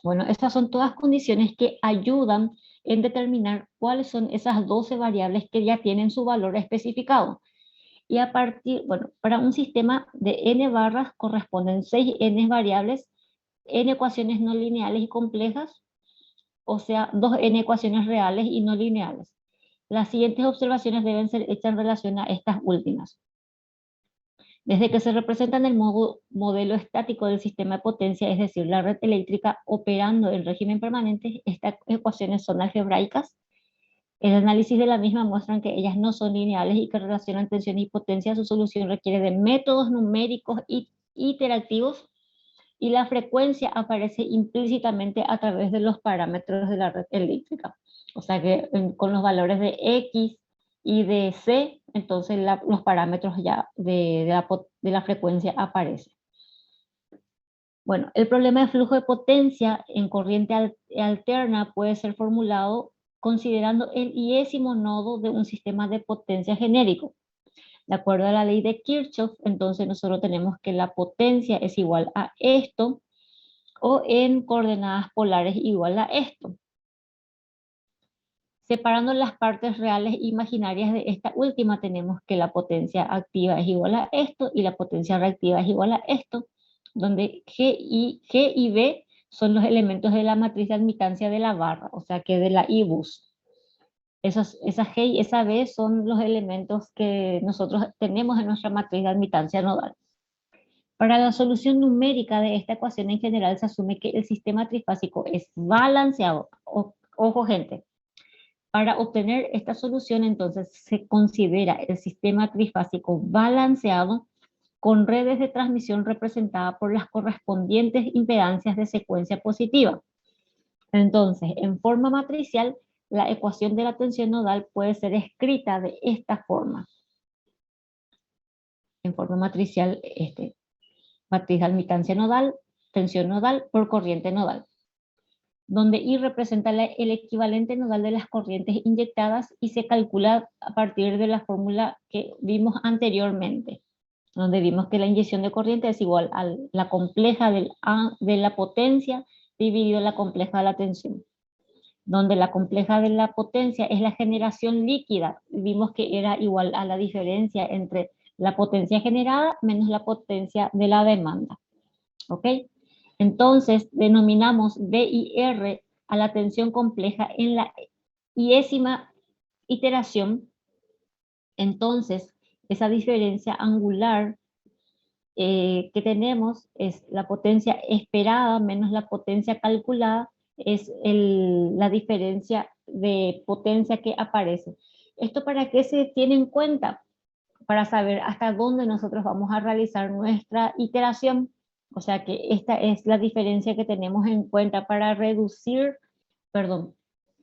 Bueno, estas son todas condiciones que ayudan en determinar cuáles son esas 12 variables que ya tienen su valor especificado. Y a partir, bueno, para un sistema de n barras corresponden 6 n variables, n ecuaciones no lineales y complejas, o sea, 2 n ecuaciones reales y no lineales. Las siguientes observaciones deben ser hechas en relación a estas últimas. Desde que se representa en el modelo estático del sistema de potencia, es decir, la red eléctrica operando en régimen permanente, estas ecuaciones son algebraicas. El análisis de la misma muestra que ellas no son lineales y que relacionan tensión y potencia. Su solución requiere de métodos numéricos y iterativos y la frecuencia aparece implícitamente a través de los parámetros de la red eléctrica. O sea que con los valores de X y de C, entonces los parámetros ya de la frecuencia aparecen. Bueno, el problema de flujo de potencia en corriente alterna puede ser formulado considerando el iésimo nodo de un sistema de potencia genérico. De acuerdo a la ley de Kirchhoff, entonces nosotros tenemos que la potencia es igual a esto, o en coordenadas polares igual a esto. Separando las partes reales e imaginarias de esta última, tenemos que la potencia activa es igual a esto y la potencia reactiva es igual a esto, donde G y B son los elementos de la matriz de admitancia de la barra, o sea que de la I-bus. Esa G y esa B son los elementos que nosotros tenemos en nuestra matriz de admitancia nodal. Para la solución numérica de esta ecuación en general se asume que el sistema trifásico es balanceado. Ojo gente, para obtener esta solución entonces se considera el sistema trifásico balanceado con redes de transmisión representadas por las correspondientes impedancias de secuencia positiva. Entonces, en forma matricial, la ecuación de la tensión nodal puede ser escrita de esta forma. En forma matricial, matriz de admitancia nodal, tensión nodal por corriente nodal, donde I representa el equivalente nodal de las corrientes inyectadas y se calcula a partir de la fórmula que vimos anteriormente, donde vimos que la inyección de corriente es igual a la compleja de la potencia dividido la compleja de la tensión, donde la compleja de la potencia es la generación líquida. Vimos que era igual a la diferencia entre la potencia generada menos la potencia de la demanda. ¿Ok? Entonces, denominamos B y R a la tensión compleja en la iésima iteración. Entonces, esa diferencia angular que tenemos es la potencia esperada menos la potencia calculada, es la diferencia de potencia que aparece. ¿Esto para qué se tiene en cuenta? Para saber hasta dónde nosotros vamos a realizar nuestra iteración. O sea que esta es la diferencia que tenemos en cuenta para reducir,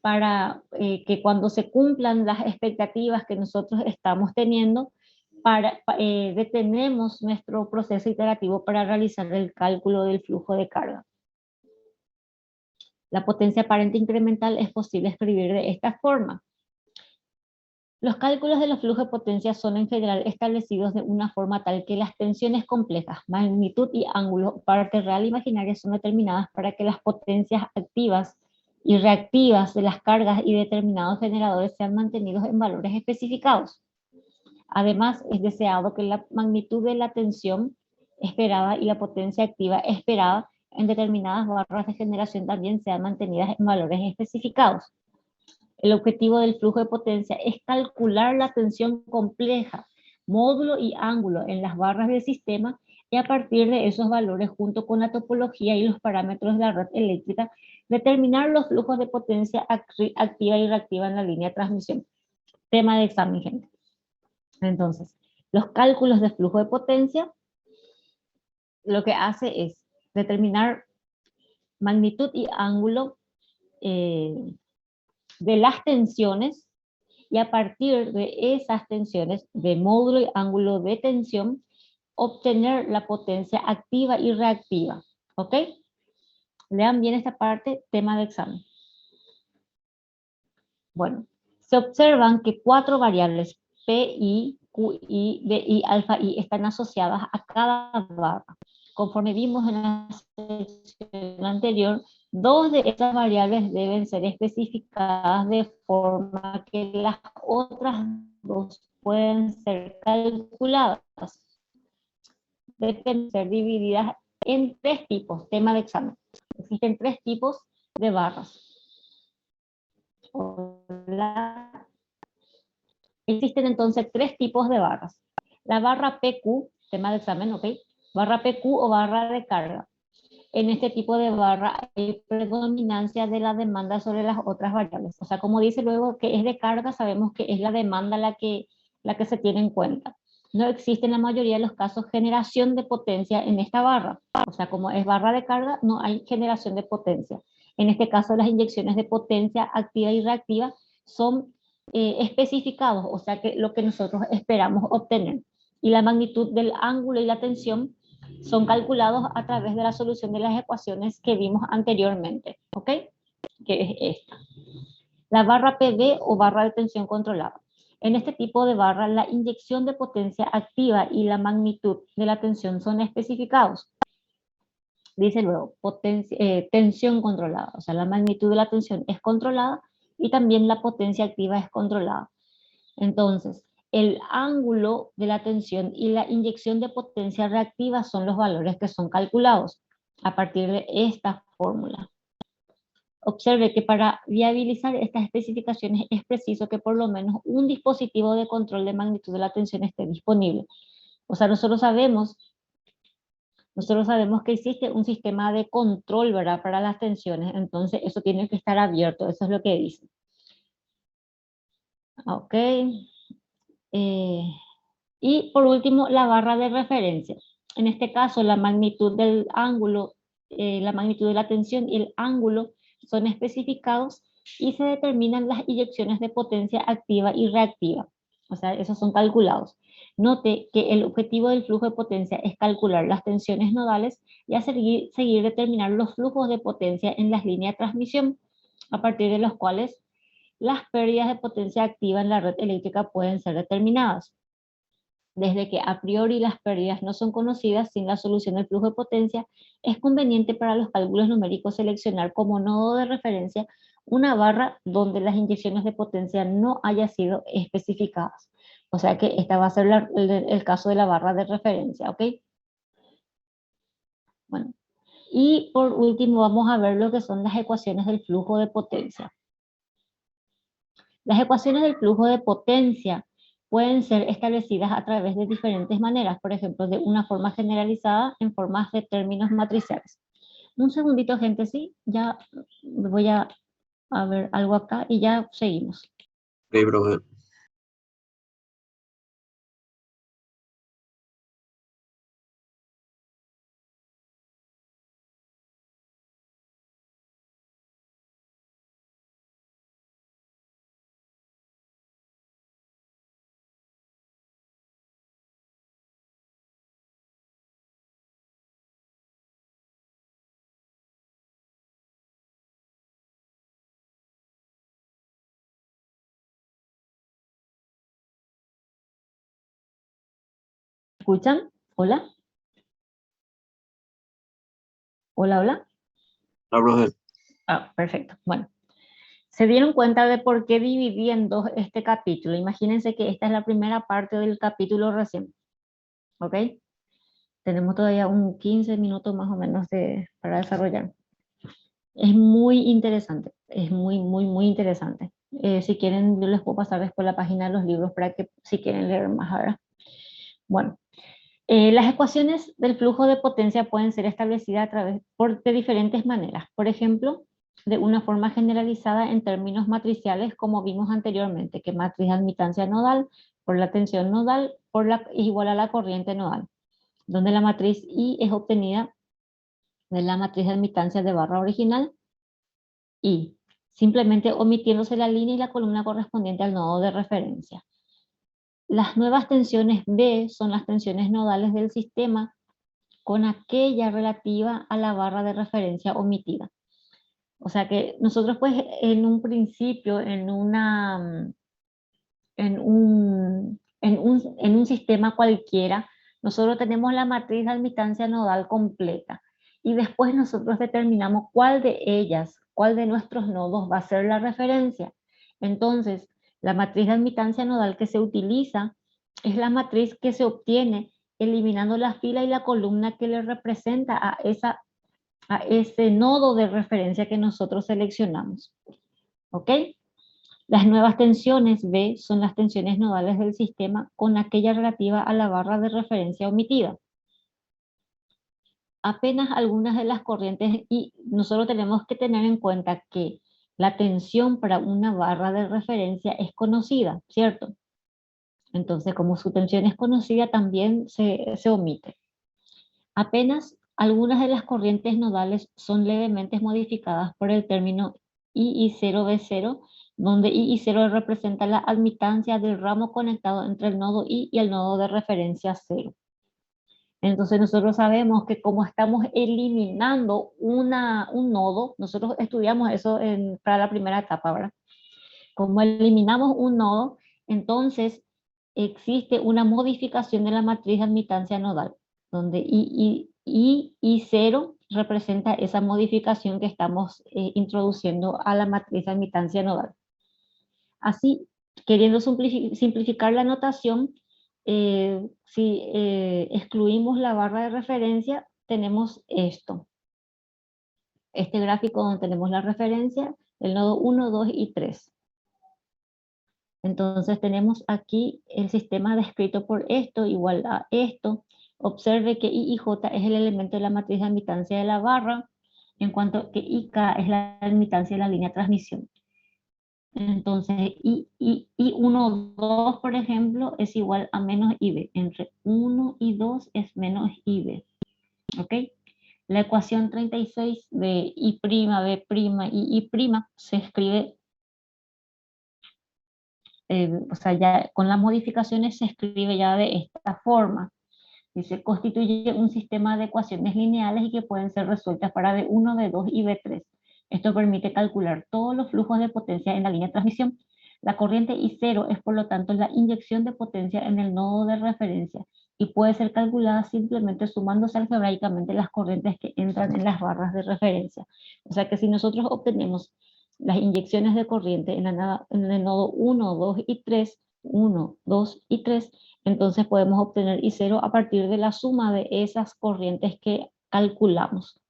para que cuando se cumplan las expectativas que nosotros estamos teniendo, detenemos nuestro proceso iterativo para realizar el cálculo del flujo de carga. La potencia aparente incremental es posible escribir de esta forma. Los cálculos de los flujos de potencia son en general establecidos de una forma tal que las tensiones complejas, magnitud y ángulo, parte real e imaginaria son determinadas para que las potencias activas y reactivas de las cargas y determinados generadores sean mantenidos en valores especificados. Además, es deseado que la magnitud de la tensión esperada y la potencia activa esperada en determinadas barras de generación también sean mantenidas en valores especificados. El objetivo del flujo de potencia es calcular la tensión compleja, módulo y ángulo en las barras del sistema y a partir de esos valores junto con la topología y los parámetros de la red eléctrica determinar los flujos de potencia activa y reactiva en la línea de transmisión. Tema de examen, gente. Entonces, los cálculos de flujo de potencia lo que hace es determinar magnitud y ángulo de las tensiones y a partir de esas tensiones de módulo y ángulo de tensión obtener la potencia activa y reactiva. ¿Ok? Lean bien esta parte, tema de examen. Bueno, se observan que 4 variables PI, QI, DI, alfa I están asociadas a cada barra. Conforme vimos en la sección anterior, 2 de estas variables deben ser especificadas de forma que las otras 2 pueden ser calculadas. Deben ser divididas en 3 tipos, tema de examen. Existen 3 tipos de barras. Existen entonces 3 tipos de barras. La barra PQ, tema de examen, ¿ok? Barra PQ o barra de carga. En este tipo de barra hay predominancia de la demanda sobre las otras variables. O sea, como dice luego que es de carga, sabemos que es la demanda la que se tiene en cuenta. no existe en la mayoría de los casos generación de potencia en esta barra. O sea, como es barra de carga, no hay generación de potencia. En este caso, las inyecciones de potencia activa y reactiva son especificados, o sea, que lo que nosotros esperamos obtener. Y la magnitud del ángulo y la tensión son calculados a través de la solución de las ecuaciones que vimos anteriormente, ¿ok? Que es esta. La barra PV o barra de tensión controlada. En este tipo de barra, la inyección de potencia activa y la magnitud de la tensión son especificados. Dice luego, tensión controlada, o sea, la magnitud de la tensión es controlada y también la potencia activa es controlada. Entonces, el ángulo de la tensión y la inyección de potencia reactiva son los valores que son calculados a partir de esta fórmula. Observe que para viabilizar estas especificaciones es preciso que por lo menos un dispositivo de control de magnitud de la tensión esté disponible. O sea, nosotros sabemos que existe un sistema de control, ¿verdad?, para las tensiones, entonces eso tiene que estar abierto, eso es lo que dice. Ok. Y por último, la barra de referencia. En este caso, la magnitud del ángulo, la magnitud de la tensión y el ángulo son especificados y se determinan las inyecciones de potencia activa y reactiva. O sea, esos son calculados. Note que el objetivo del flujo de potencia es calcular las tensiones nodales y a seguir determinar los flujos de potencia en las líneas de transmisión, a partir de los cuales las pérdidas de potencia activa en la red eléctrica pueden ser determinadas. Desde que a priori las pérdidas no son conocidas sin la solución del flujo de potencia, es conveniente para los cálculos numéricos seleccionar como nodo de referencia una barra donde las inyecciones de potencia no hayan sido especificadas. O sea que esta va a ser el caso de la barra de referencia, ¿ok? Bueno, y por último vamos a ver lo que son las ecuaciones del flujo de potencia. Las ecuaciones del flujo de potencia pueden ser establecidas a través de diferentes maneras, por ejemplo, de una forma generalizada en formas de términos matriciales. Un segundito, gente, sí, ya voy a ver algo acá y ya seguimos. Ok, profe. ¿Escuchan? ¿Hola? ¿Hola, hola? No, profe. Ah, perfecto. Bueno, ¿se dieron cuenta de por qué dividí en dos este capítulo? Imagínense que esta es la primera parte del capítulo recién. ¿Ok? Tenemos todavía un 15 minutos más o menos para desarrollar. Es muy interesante, es muy interesante. Si quieren, yo les puedo pasar después la página de los libros para que, si quieren leer más ahora. Bueno, las ecuaciones del flujo de potencia pueden ser establecidas de diferentes maneras. Por ejemplo, de una forma generalizada en términos matriciales, como vimos anteriormente, que matriz de admitancia nodal por la tensión nodal es igual a la corriente nodal, donde la matriz I es obtenida de la matriz de admitancia de barra original y simplemente omitiéndose la línea y la columna correspondiente al nodo de referencia. Las nuevas tensiones B son las tensiones nodales del sistema con aquella relativa a la barra de referencia omitida. O sea que nosotros pues en un principio, en un sistema cualquiera, nosotros tenemos la matriz de admitancia nodal completa y después nosotros determinamos cuál de nuestros nodos va a ser la referencia. Entonces, la matriz de admitancia nodal que se utiliza es la matriz que se obtiene eliminando la fila y la columna que le representa a ese nodo de referencia que nosotros seleccionamos. ¿Ok? Las nuevas tensiones B son las tensiones nodales del sistema con aquella relativa a la barra de referencia omitida. Apenas algunas de las corrientes, y nosotros tenemos que tener en cuenta que la tensión para una barra de referencia es conocida, ¿cierto? Entonces, como su tensión es conocida, también se omite. Apenas algunas de las corrientes nodales son levemente modificadas por el término II0B0, donde II0 representa la admitancia del ramo conectado entre el nodo I y el nodo de referencia 0. Entonces nosotros sabemos que como estamos eliminando un nodo, nosotros estudiamos eso para la primera etapa, ¿verdad? Como eliminamos un nodo, entonces existe una modificación de la matriz de admitancia nodal, donde I0 representa esa modificación que estamos introduciendo a la matriz de admitancia nodal. Así, queriendo simplificar la notación, si excluimos la barra de referencia, tenemos esto. Este gráfico donde tenemos la referencia, el nodo 1, 2 y 3. Entonces tenemos aquí el sistema descrito por esto igual a esto. Observe que I y J es el elemento de la matriz de admitancia de la barra, en cuanto que IK es la admitancia de la línea de transmisión. Entonces I1, 2, por ejemplo, es igual a menos IB. Entre 1 y 2 es menos IB. ¿Ok? La ecuación 36 de I', B', y I' se escribe, o sea, ya con las modificaciones se escribe ya de esta forma. Dice, constituye un sistema de ecuaciones lineales y que pueden ser resueltas para B1, B2 y B3. Esto permite calcular todos los flujos de potencia en la línea de transmisión. La corriente I0 es por lo tanto la inyección de potencia en el nodo de referencia y puede ser calculada simplemente sumándose algebraicamente las corrientes que entran en las barras de referencia. O sea que si nosotros obtenemos las inyecciones de corriente en el nodo 1, 2 y 3, 1, 2 y 3, entonces podemos obtener I0 a partir de la suma de esas corrientes que calculamos.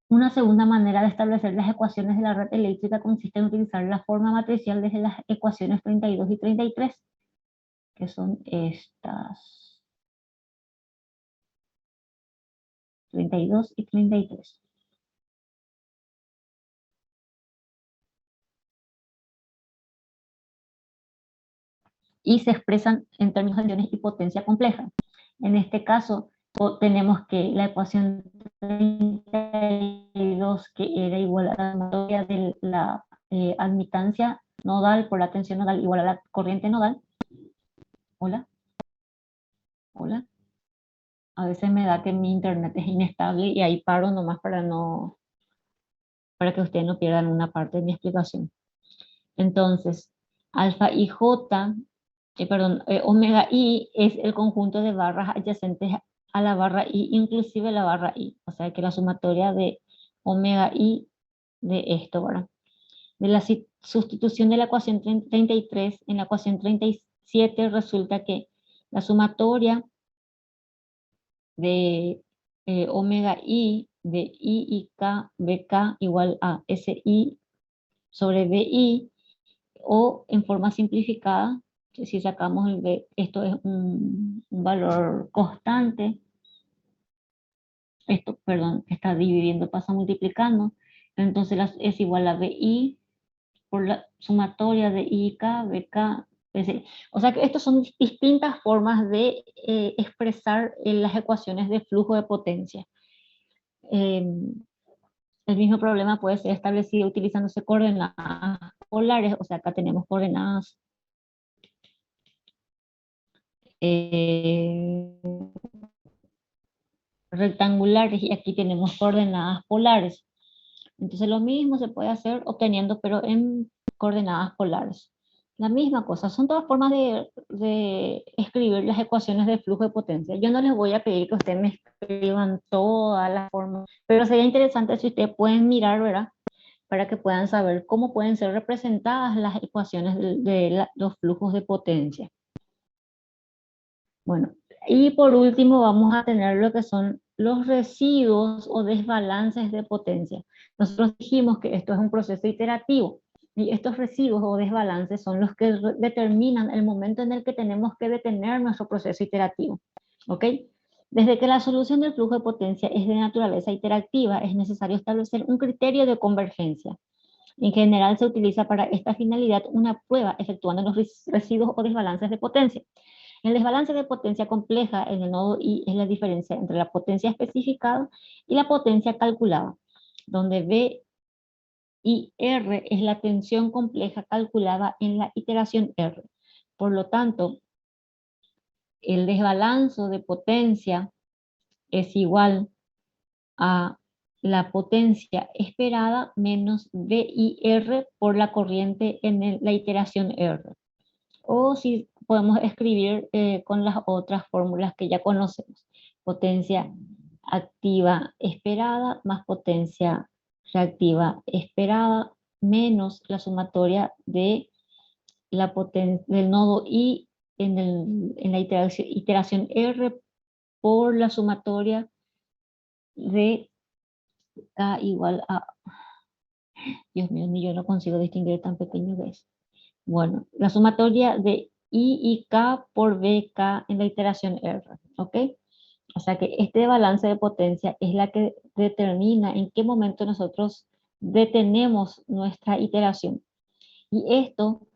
Una segunda manera de establecer las ecuaciones de la red eléctrica consiste en utilizar la forma matricial desde las ecuaciones 32 y 33, que son estas. 32 y 33. Y se expresan en términos de tensiones y potencia compleja. En este caso, tenemos que la ecuación 32, que era igual a la sumatoria de la admitancia nodal por la tensión nodal igual a la corriente nodal. Hola. Hola. A veces me da que mi internet es inestable y ahí paro nomás para que ustedes no pierdan una parte de mi explicación. Entonces, alfa y J, omega I es el conjunto de barras adyacentes a la barra I, inclusive la barra I. O sea que la sumatoria de omega I de esto, ¿verdad? De la sustitución de la ecuación 33 en la ecuación 37 resulta que la sumatoria de omega I de I y K, BK igual a SI sobre BI, o en forma simplificada, que si sacamos el B, esto es un valor constante, esto, perdón, está dividiendo, pasa multiplicando, entonces es igual a BI por la sumatoria de IK, BK, BC. O sea que estas son distintas formas de expresar las ecuaciones de flujo de potencia. El mismo problema puede ser establecido utilizándose coordenadas polares, o sea, acá tenemos coordenadas rectangulares y aquí tenemos coordenadas polares. Entonces lo mismo se puede hacer obteniendo, pero en coordenadas polares. La misma cosa, son todas formas de escribir las ecuaciones de flujo de potencia. Yo no les voy a pedir que ustedes me escriban todas las formas, pero sería interesante si ustedes pueden mirar, ¿verdad? Para que puedan saber cómo pueden ser representadas las ecuaciones de los flujos de potencia. Bueno, y por último vamos a tener lo que son los residuos o desbalances de potencia. Nosotros dijimos que esto es un proceso iterativo y estos residuos o desbalances son los que determinan el momento en el que tenemos que detener nuestro proceso iterativo. ¿Ok? Desde que la solución del flujo de potencia es de naturaleza iterativa, es necesario establecer un criterio de convergencia. En general se utiliza para esta finalidad una prueba efectuando los residuos o desbalances de potencia. El desbalance de potencia compleja en el nodo I es la diferencia entre la potencia especificada y la potencia calculada, donde V y R es la tensión compleja calculada en la iteración R. Por lo tanto, el desbalance de potencia es igual a la potencia esperada menos VIR por la corriente en la iteración R. O si podemos escribir con las otras fórmulas que ya conocemos. Potencia activa esperada más potencia reactiva esperada menos la sumatoria de la del nodo I en la iteración R por la sumatoria de K igual a... Dios mío, ni yo no consigo distinguir tan pequeño que es. Bueno, la sumatoria de I y K por BK en la iteración R, ¿ok? O sea que este balance de potencia es la que determina en qué momento nosotros detenemos nuestra iteración. Y esto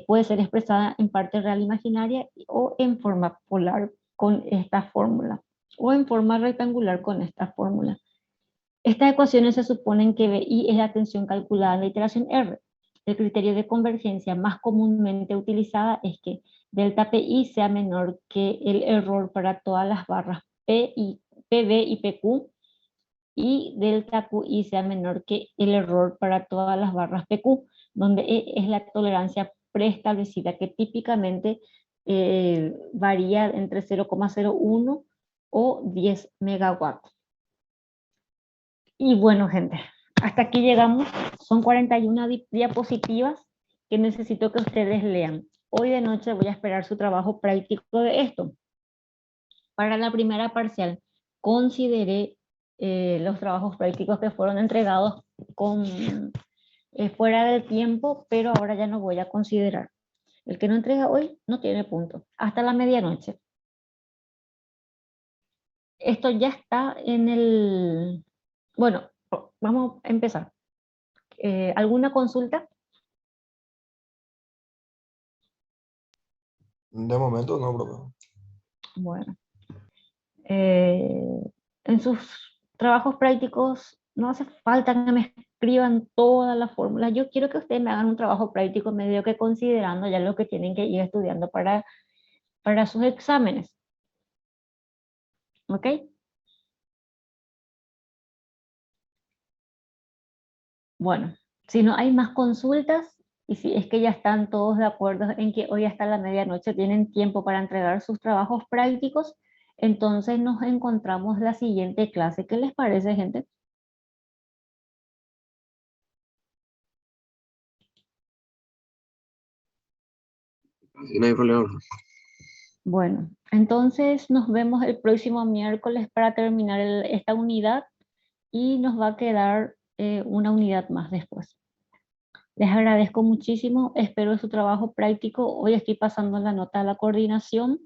puede ser expresada en parte real imaginaria o en forma polar con esta fórmula, o en forma rectangular con esta fórmula. Estas ecuaciones se suponen que BI es la tensión calculada en la iteración R. El criterio de convergencia más comúnmente utilizada es que delta PI sea menor que el error para todas las barras PB y PQ, y delta QI sea menor que el error para todas las barras PQ, donde E es la tolerancia preestablecida que típicamente varía entre 0,01 o 10 megawatts. Y bueno, gente, hasta aquí llegamos. Son 41 diapositivas que necesito que ustedes lean. Hoy de noche voy a esperar su trabajo práctico de esto. Para la primera parcial, consideré los trabajos prácticos que fueron entregados fuera del tiempo, pero ahora ya no voy a considerar. El que no entrega hoy no tiene punto. Hasta la medianoche. Esto ya está en el... Bueno, vamos a empezar. ¿Alguna consulta? De momento no, profe. Bueno. En sus trabajos prácticos no hace falta que me escriban todas las fórmulas. Yo quiero que ustedes me hagan un trabajo práctico medio que considerando ya lo que tienen que ir estudiando para sus exámenes. ¿Ok? Bueno, si no hay más consultas y si es que ya están todos de acuerdo en que hoy hasta la medianoche tienen tiempo para entregar sus trabajos prácticos, entonces nos encontramos la siguiente clase. ¿Qué les parece, gente? Si no hay problema. Bueno, entonces nos vemos el próximo miércoles para terminar esta unidad y nos va a quedar una unidad más después. Les agradezco muchísimo, espero su trabajo práctico. Hoy estoy pasando la nota a la coordinación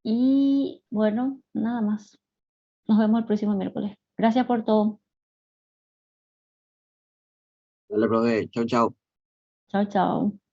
y bueno, nada más. Nos vemos el próximo miércoles. Gracias por todo. Dale, profe. Chau, chau. Chao, chao.